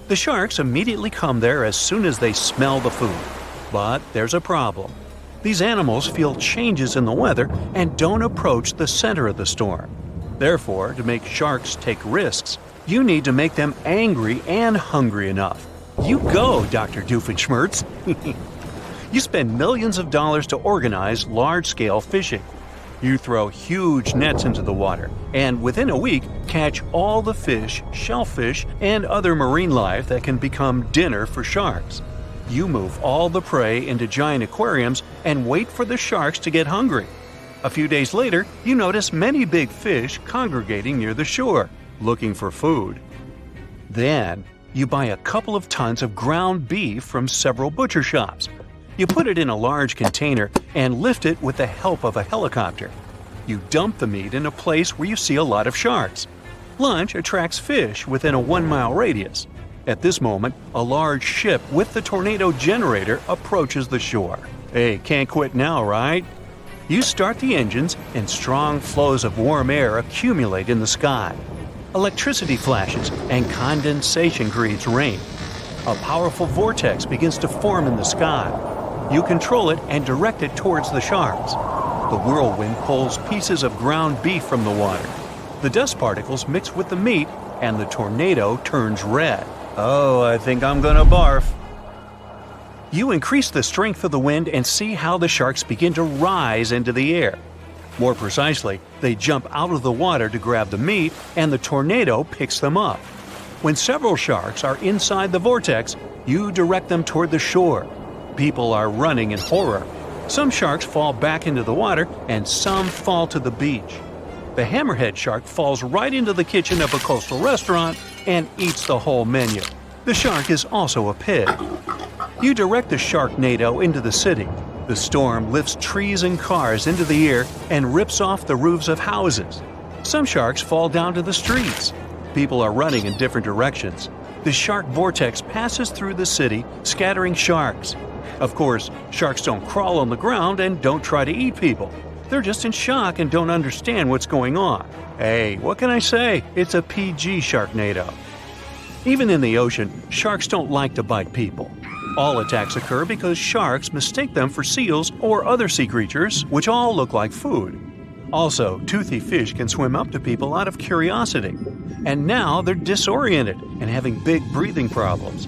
The sharks immediately come there as soon as they smell the food. But there's a problem. These animals feel changes in the weather and don't approach the center of the storm. Therefore, to make sharks take risks, you need to make them angry and hungry enough. You go, Dr. Doofenshmirtz. You spend millions of dollars to organize large-scale fishing. You throw huge nets into the water, and within a week, catch all the fish, shellfish, and other marine life that can become dinner for sharks. You move all the prey into giant aquariums and wait for the sharks to get hungry. A few days later, you notice many big fish congregating near the shore, looking for food. Then, you buy a couple of tons of ground beef from several butcher shops. You put it in a large container and lift it with the help of a helicopter. You dump the meat in a place where you see a lot of sharks. Lunch attracts fish within a 1-mile radius. At this moment, a large ship with the tornado generator approaches the shore. Hey, can't quit now, right? You start the engines and strong flows of warm air accumulate in the sky. Electricity flashes and condensation creates rain. A powerful vortex begins to form in the sky. You control it and direct it towards the sharks. The whirlwind pulls pieces of ground beef from the water. The dust particles mix with the meat and the tornado turns red. Oh, I think I'm gonna barf. You increase the strength of the wind and see how the sharks begin to rise into the air. More precisely, they jump out of the water to grab the meat and the tornado picks them up. When several sharks are inside the vortex, you direct them toward the shore. People are running in horror. Some sharks fall back into the water and some fall to the beach. The hammerhead shark falls right into the kitchen of a coastal restaurant and eats the whole menu. The shark is also a pig. You direct the sharknado into the city. The storm lifts trees and cars into the air and rips off the roofs of houses. Some sharks fall down to the streets. People are running in different directions. The shark vortex passes through the city, scattering sharks. Of course, sharks don't crawl on the ground and don't try to eat people. They're just in shock and don't understand what's going on. Hey, what can I say? It's a PG sharknado. Even in the ocean, sharks don't like to bite people. All attacks occur because sharks mistake them for seals or other sea creatures, which all look like food. Also, toothy fish can swim up to people out of curiosity. And now they're disoriented and having big breathing problems.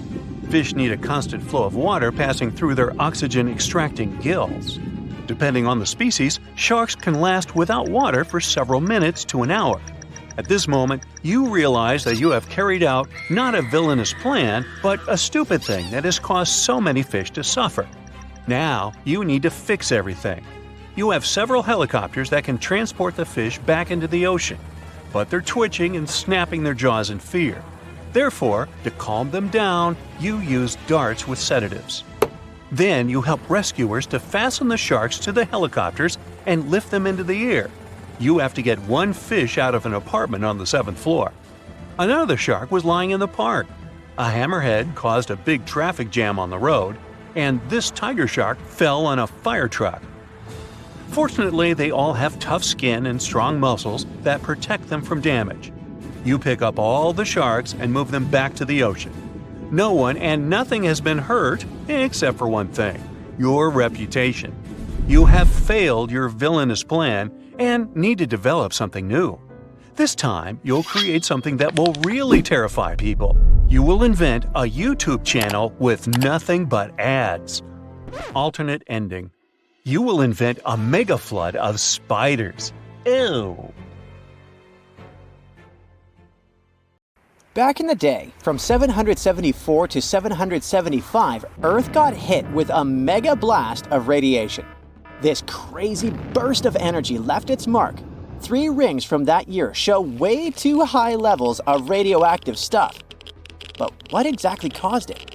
Fish need a constant flow of water passing through their oxygen-extracting gills. Depending on the species, sharks can last without water for several minutes to an hour. At this moment, you realize that you have carried out not a villainous plan, but a stupid thing that has caused so many fish to suffer. Now, you need to fix everything. You have several helicopters that can transport the fish back into the ocean, but they're twitching and snapping their jaws in fear. Therefore, to calm them down, you use darts with sedatives. Then you help rescuers to fasten the sharks to the helicopters and lift them into the air. You have to get one fish out of an apartment on the 7th floor. Another shark was lying in the park. A hammerhead caused a big traffic jam on the road, and this tiger shark fell on a fire truck. Fortunately, they all have tough skin and strong muscles that protect them from damage. You pick up all the sharks and move them back to the ocean. No one and nothing has been hurt except for one thing: your reputation. You have failed your villainous plan and need to develop something new. This time, you'll create something that will really terrify people. You will invent a YouTube channel with nothing but ads. Alternate ending. You will invent a mega flood of spiders. Ew. Back in the day, from 774 to 775, Earth got hit with a mega blast of radiation. This crazy burst of energy left its mark. 3 rings from that year show way too high levels of radioactive stuff. But what exactly caused it?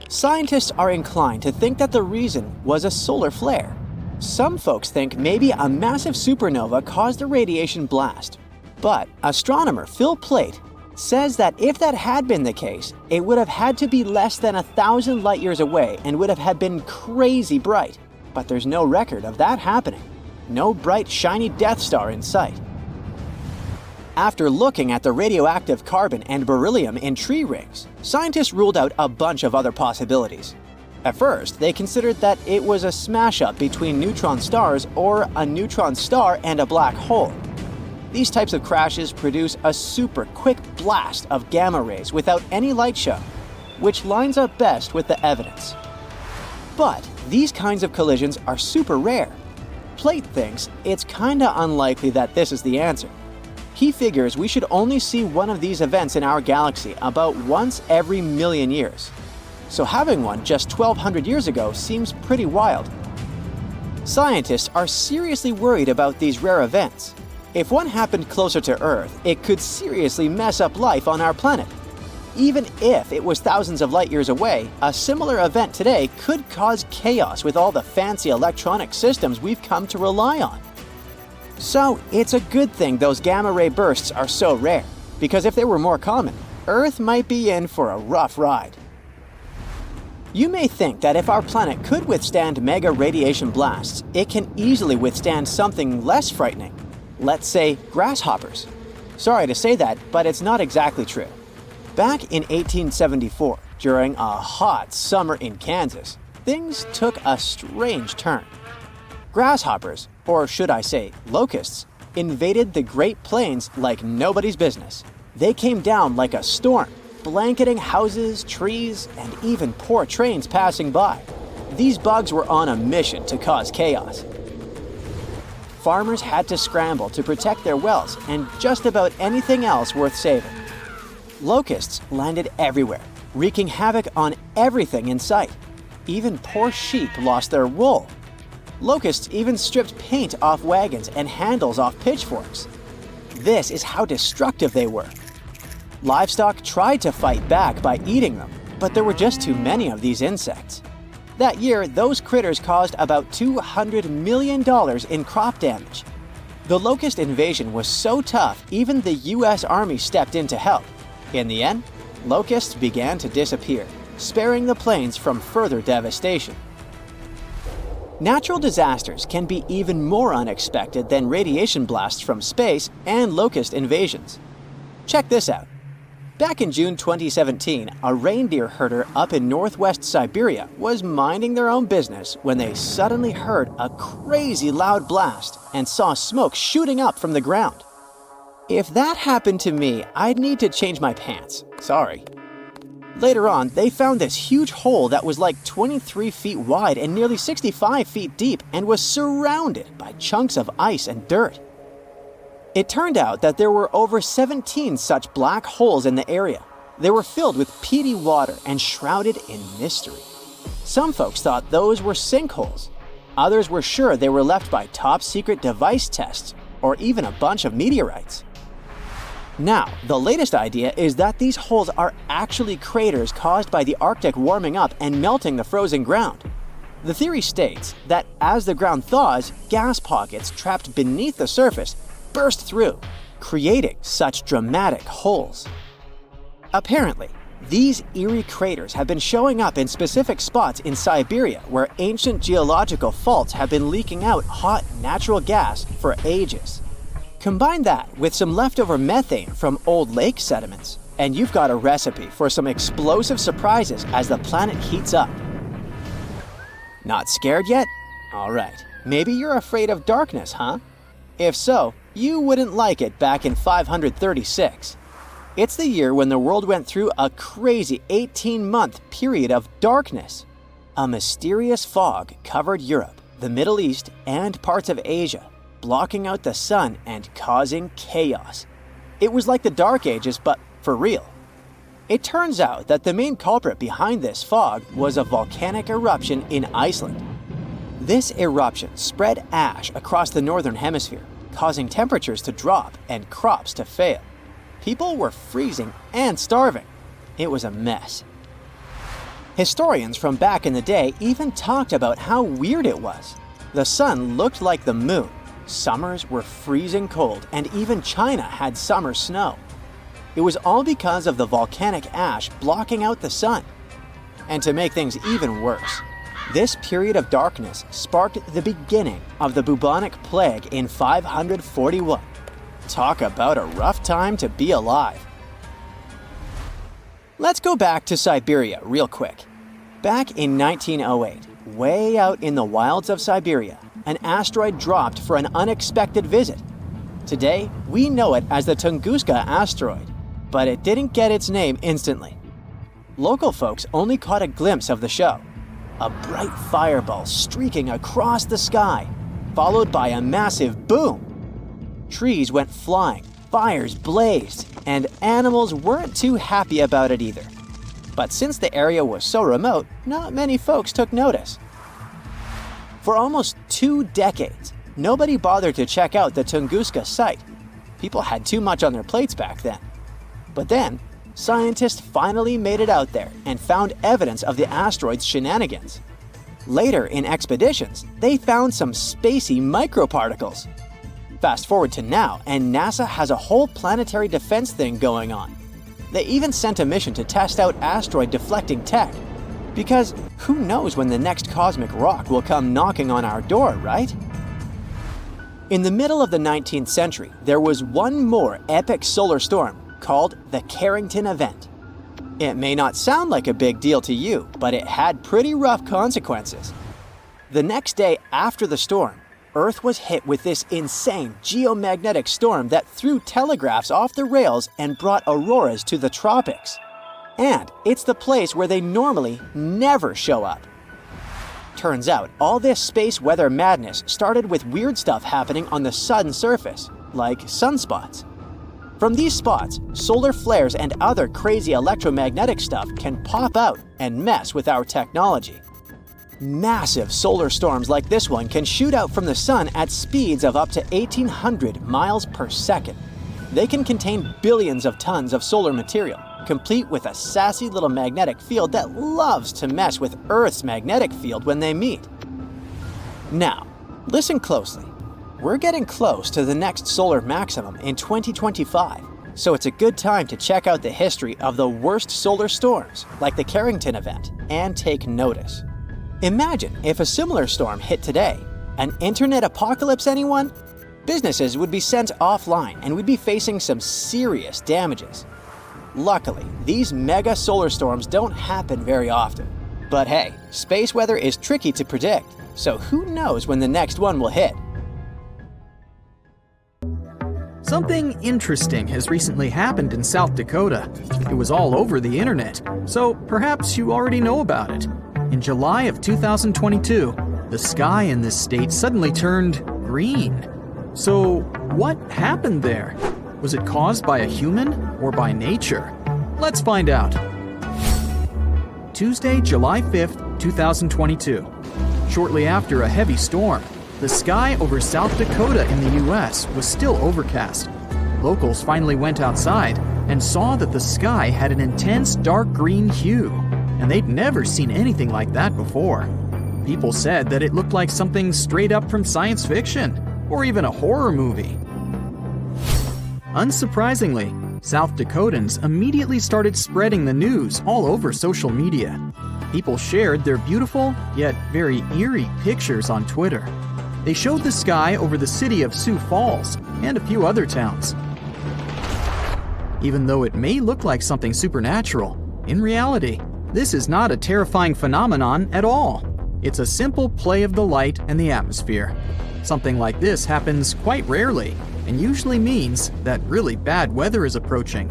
Scientists are inclined to think that the reason was a solar flare. Some folks think maybe a massive supernova caused the radiation blast. But astronomer Phil Plait says that if that had been the case, it would have had to be less than 1,000 light years away and would have had been crazy bright. But there's no record of that happening. No bright, shiny Death Star in sight. After looking at the radioactive carbon and beryllium in tree rings, scientists ruled out a bunch of other possibilities. At first, they considered that it was a smash-up between neutron stars or a neutron star and a black hole. These types of crashes produce a super quick blast of gamma rays without any light show, which lines up best with the evidence. But these kinds of collisions are super rare. Plait thinks it's kinda unlikely that this is the answer. He figures we should only see one of these events in our galaxy about once every million years. So having one just 1,200 years ago seems pretty wild. Scientists are seriously worried about these rare events. If one happened closer to Earth, it could seriously mess up life on our planet. Even if it was thousands of light years away, a similar event today could cause chaos with all the fancy electronic systems we've come to rely on. So it's a good thing those gamma ray bursts are so rare, because if they were more common, Earth might be in for a rough ride. You may think that if our planet could withstand mega radiation blasts, it can easily withstand something less frightening. Let's say grasshoppers. Sorry to say that, but it's not exactly true. Back in 1874, during a hot summer in Kansas, things took a strange turn. Grasshoppers, or should I say locusts, invaded the Great Plains like nobody's business. They came down like a storm, blanketing houses, trees, and even poor trains passing by. These bugs were on a mission to cause chaos. Farmers had to scramble to protect their wells and just about anything else worth saving. Locusts landed everywhere, wreaking havoc on everything in sight. Even poor sheep lost their wool. Locusts even stripped paint off wagons and handles off pitchforks. This is how destructive they were. Livestock tried to fight back by eating them, but there were just too many of these insects. That year, those critters caused about $200 million in crop damage. The locust invasion was so tough, even the US Army stepped in to help. In the end, locusts began to disappear, sparing the plains from further devastation. Natural disasters can be even more unexpected than radiation blasts from space and locust invasions. Check this out. Back in June 2017, a reindeer herder up in northwest Siberia was minding their own business when they suddenly heard a crazy loud blast and saw smoke shooting up from the ground. If that happened to me, I'd need to change my pants. Sorry. Later on, they found this huge hole that was like 23 feet wide and nearly 65 feet deep and was surrounded by chunks of ice and dirt. It turned out that there were over 17 such black holes in the area. They were filled with peaty water and shrouded in mystery. Some folks thought those were sinkholes. Others were sure they were left by top-secret device tests or even a bunch of meteorites. Now, the latest idea is that these holes are actually craters caused by the Arctic warming up and melting the frozen ground. The theory states that as the ground thaws, gas pockets trapped beneath the surface burst through, creating such dramatic holes. Apparently, these eerie craters have been showing up in specific spots in Siberia where ancient geological faults have been leaking out hot natural gas for ages. Combine that with some leftover methane from old lake sediments, and you've got a recipe for some explosive surprises as the planet heats up. Not scared yet? Alright, maybe you're afraid of darkness, huh? If so, you wouldn't like it back in 536. It's the year when the world went through a crazy 18-month period of darkness. A mysterious fog covered Europe, the Middle East, and parts of Asia, blocking out the sun and causing chaos. It was like the Dark Ages, but for real. It turns out that the main culprit behind this fog was a volcanic eruption in Iceland. This eruption spread ash across the northern hemisphere, causing temperatures to drop and crops to fail. People were freezing and starving. It was a mess. Historians from back in the day even talked about how weird it was. The sun looked like the moon. Summers were freezing cold, and even China had summer snow. It was all because of the volcanic ash blocking out the sun. And to make things even worse, this period of darkness sparked the beginning of the bubonic plague in 541. Talk about a rough time to be alive. Let's go back to Siberia real quick. Back in 1908, way out in the wilds of Siberia, an asteroid dropped for an unexpected visit. Today, we know it as the Tunguska asteroid, but it didn't get its name instantly. Local folks only caught a glimpse of the show. A bright fireball streaking across the sky, followed by a massive boom. Trees went flying, fires blazed, and animals weren't too happy about it either. But since the area was so remote, not many folks took notice. For almost 2 decades, nobody bothered to check out the Tunguska site. People had too much on their plates back then. But then, scientists finally made it out there and found evidence of the asteroid's shenanigans. Later in expeditions, they found some spacey microparticles. Fast forward to now, and NASA has a whole planetary defense thing going on. They even sent a mission to test out asteroid deflecting tech. Because who knows when the next cosmic rock will come knocking on our door, right? In the middle of the 19th century, there was one more epic solar storm called the Carrington event. It may not sound like a big deal to you, but it had pretty rough consequences. The next day after the storm, Earth was hit with this insane geomagnetic storm that threw telegraphs off the rails and brought auroras to the tropics. And it's the place where they normally never show up. Turns out, all this space weather madness started with weird stuff happening on the sun's surface, like sunspots. From these spots, solar flares and other crazy electromagnetic stuff can pop out and mess with our technology. Massive solar storms like this one can shoot out from the sun at speeds of up to 1,800 miles per second. They can contain billions of tons of solar material, complete with a sassy little magnetic field that loves to mess with Earth's magnetic field when they meet. Now, listen closely. We're getting close to the next solar maximum in 2025, so it's a good time to check out the history of the worst solar storms, like the Carrington event, and take notice. Imagine if a similar storm hit today. An internet apocalypse, anyone? Businesses would be sent offline and we'd be facing some serious damages. Luckily, these mega solar storms don't happen very often. But hey, space weather is tricky to predict, so who knows when the next one will hit? Something interesting has recently happened in South Dakota. It was all over the internet, so perhaps you already know about it. In July of 2022, the sky in this state suddenly turned green. So, what happened there? Was it caused by a human or by nature? Let's find out. Tuesday, July 5th, 2022. Shortly after a heavy storm, the sky over South Dakota in the US was still overcast. Locals finally went outside and saw that the sky had an intense dark green hue, and they'd never seen anything like that before. People said that it looked like something straight up from science fiction, or even a horror movie. Unsurprisingly, South Dakotans immediately started spreading the news all over social media. People shared their beautiful, yet very eerie pictures on Twitter. They showed the sky over the city of Sioux Falls and a few other towns. Even though it may look like something supernatural, in reality, this is not a terrifying phenomenon at all. It's a simple play of the light and the atmosphere. Something like this happens quite rarely, and usually means that really bad weather is approaching.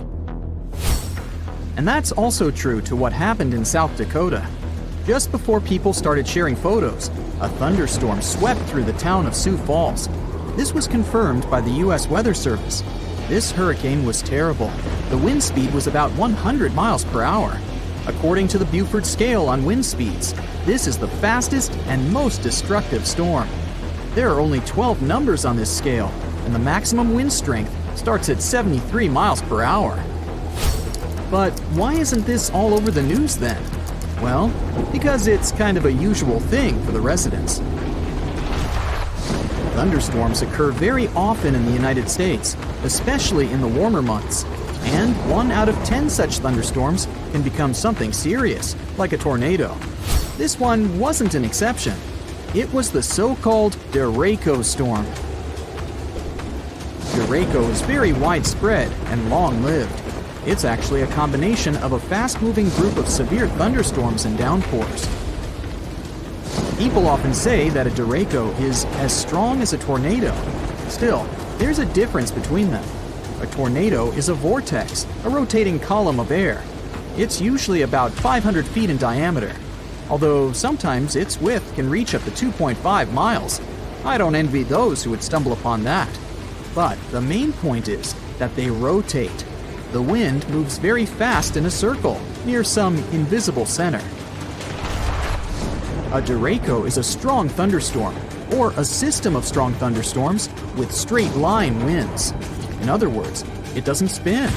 And that's also true to what happened in South Dakota. Just before people started sharing photos, a thunderstorm swept through the town of Sioux Falls. This was confirmed by the U.S. Weather Service. This hurricane was terrible. The wind speed was about 100 miles per hour. According to the Beaufort scale on wind speeds, this is the fastest and most destructive storm. There are only 12 numbers on this scale, and the maximum wind strength starts at 73 miles per hour. But why isn't this all over the news then? Well, because it's kind of a usual thing for the residents. Thunderstorms occur very often in the United States, especially in the warmer months. And 1 out of 10 such thunderstorms can become something serious, like a tornado. This one wasn't an exception. It was the so-called Derecho storm. Derecho is very widespread and long-lived. It's actually a combination of a fast-moving group of severe thunderstorms and downpours. People often say that a derecho is as strong as a tornado. Still, there's a difference between them. A tornado is a vortex, a rotating column of air. It's usually about 500 feet in diameter, although sometimes its width can reach up to 2.5 miles. I don't envy those who would stumble upon that. But the main point is that they rotate. The wind moves very fast in a circle, near some invisible center. A derecho is a strong thunderstorm, or a system of strong thunderstorms with straight-line winds. In other words, it doesn't spin.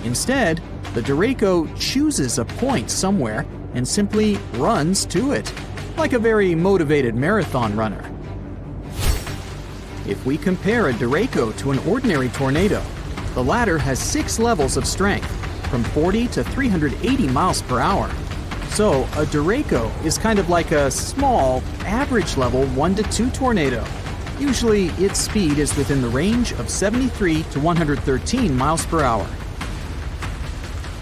Instead, the derecho chooses a point somewhere and simply runs to it, like a very motivated marathon runner. If we compare a derecho to an ordinary tornado, the latter has 6 levels of strength, from 40 to 380 miles per hour. So, a derecho is kind of like a small, average level 1 to 2 tornado. Usually, its speed is within the range of 73 to 113 miles per hour.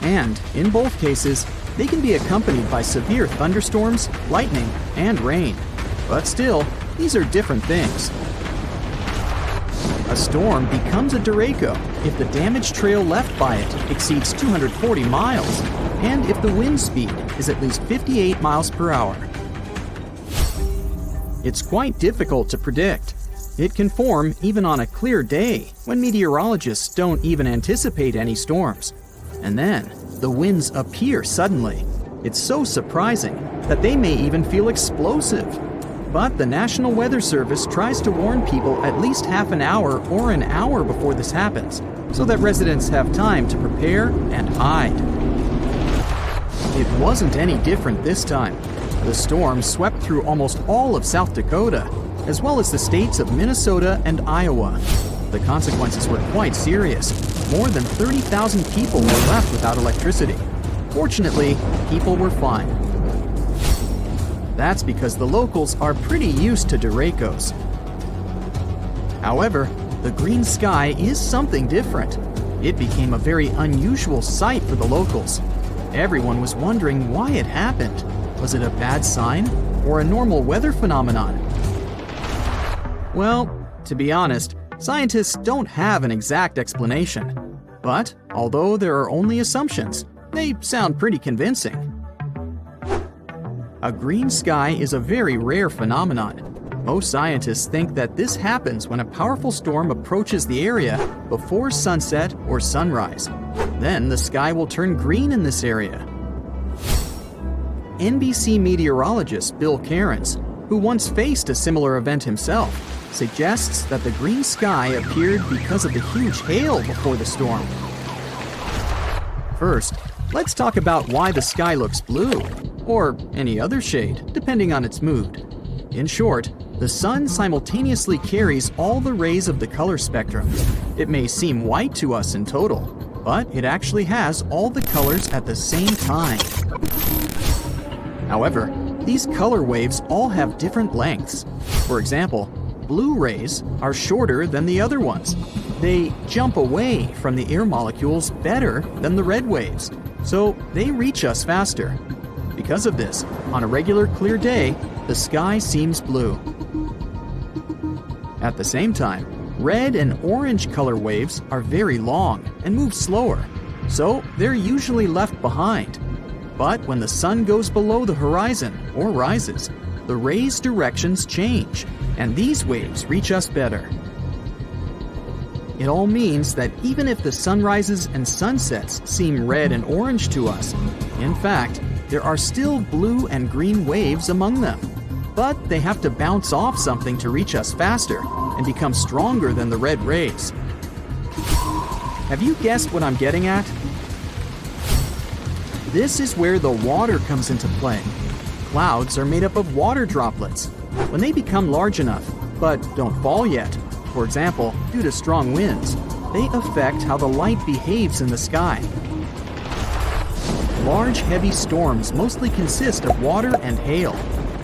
And, in both cases, they can be accompanied by severe thunderstorms, lightning, and rain. But still, these are different things. A storm becomes a derecho if the damage trail left by it exceeds 240 miles, and if the wind speed is at least 58 miles per hour. It's quite difficult to predict. It can form even on a clear day, when meteorologists don't even anticipate any storms. And then, the winds appear suddenly. It's so surprising that they may even feel explosive. But the National Weather Service tries to warn people at least half an hour or an hour before this happens, so that residents have time to prepare and hide. It wasn't any different this time. The storm swept through almost all of South Dakota, as well as the states of Minnesota and Iowa. The consequences were quite serious. More than 30,000 people were left without electricity. Fortunately, people were fine. That's because the locals are pretty used to derechos. However, the green sky is something different. It became a very unusual sight for the locals. Everyone was wondering why it happened. Was it a bad sign or a normal weather phenomenon? Well, to be honest, scientists don't have an exact explanation. But although there are only assumptions, they sound pretty convincing. A green sky is a very rare phenomenon. Most scientists think that this happens when a powerful storm approaches the area before sunset or sunrise. Then the sky will turn green in this area. NBC meteorologist Bill Cairns, who once faced a similar event himself, suggests that the green sky appeared because of the huge hail before the storm. First, let's talk about why the sky looks blue, or any other shade, depending on its mood. In short, the sun simultaneously carries all the rays of the color spectrum. It may seem white to us in total, but it actually has all the colors at the same time. However, these color waves all have different lengths. For example, blue rays are shorter than the other ones. They jump away from the air molecules better than the red waves, so they reach us faster. Because of this, on a regular clear day, the sky seems blue. At the same time, red and orange color waves are very long and move slower, so they're usually left behind. But when the sun goes below the horizon or rises, the rays' directions change, and these waves reach us better. It all means that even if the sunrises and sunsets seem red and orange to us, in fact, there are still blue and green waves among them. But they have to bounce off something to reach us faster and become stronger than the red rays. Have you guessed what I'm getting at? This is where the water comes into play. Clouds are made up of water droplets. When they become large enough, but don't fall yet, for example, due to strong winds, they affect how the light behaves in the sky. Large, heavy storms mostly consist of water and hail,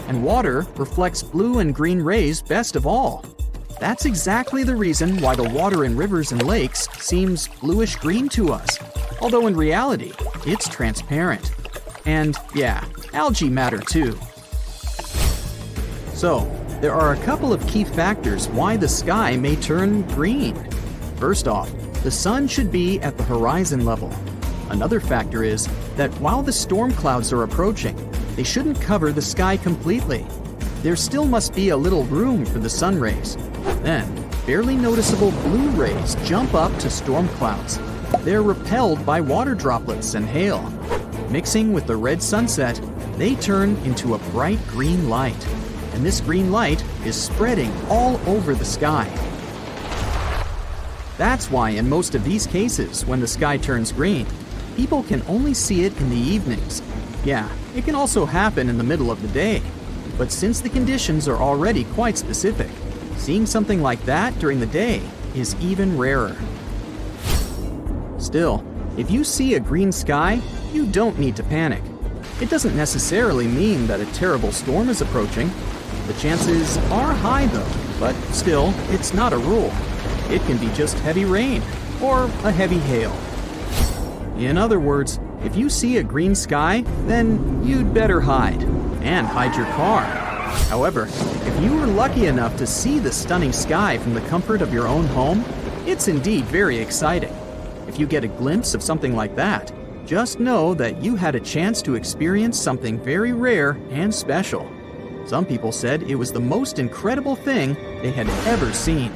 and water reflects blue and green rays best of all. That's exactly the reason why the water in rivers and lakes seems bluish-green to us, although in reality, it's transparent. And yeah, algae matter too. So, there are a couple of key factors why the sky may turn green. First off, the sun should be at the horizon level. Another factor is that while the storm clouds are approaching, they shouldn't cover the sky completely. There still must be a little room for the sun rays. Then, barely noticeable blue rays jump up to storm clouds. They're repelled by water droplets and hail. Mixing with the red sunset, they turn into a bright green light. And this green light is spreading all over the sky. That's why in most of these cases, when the sky turns green, people can only see it in the evenings. Yeah, it can also happen in the middle of the day. But since the conditions are already quite specific, seeing something like that during the day is even rarer. Still, if you see a green sky, you don't need to panic. It doesn't necessarily mean that a terrible storm is approaching. The chances are high though, but still, it's not a rule. It can be just heavy rain or a heavy hail. In other words, if you see a green sky, then you'd better hide, and hide your car. However, if you were lucky enough to see the stunning sky from the comfort of your own home, it's indeed very exciting. If you get a glimpse of something like that, just know that you had a chance to experience something very rare and special. Some people said it was the most incredible thing they had ever seen.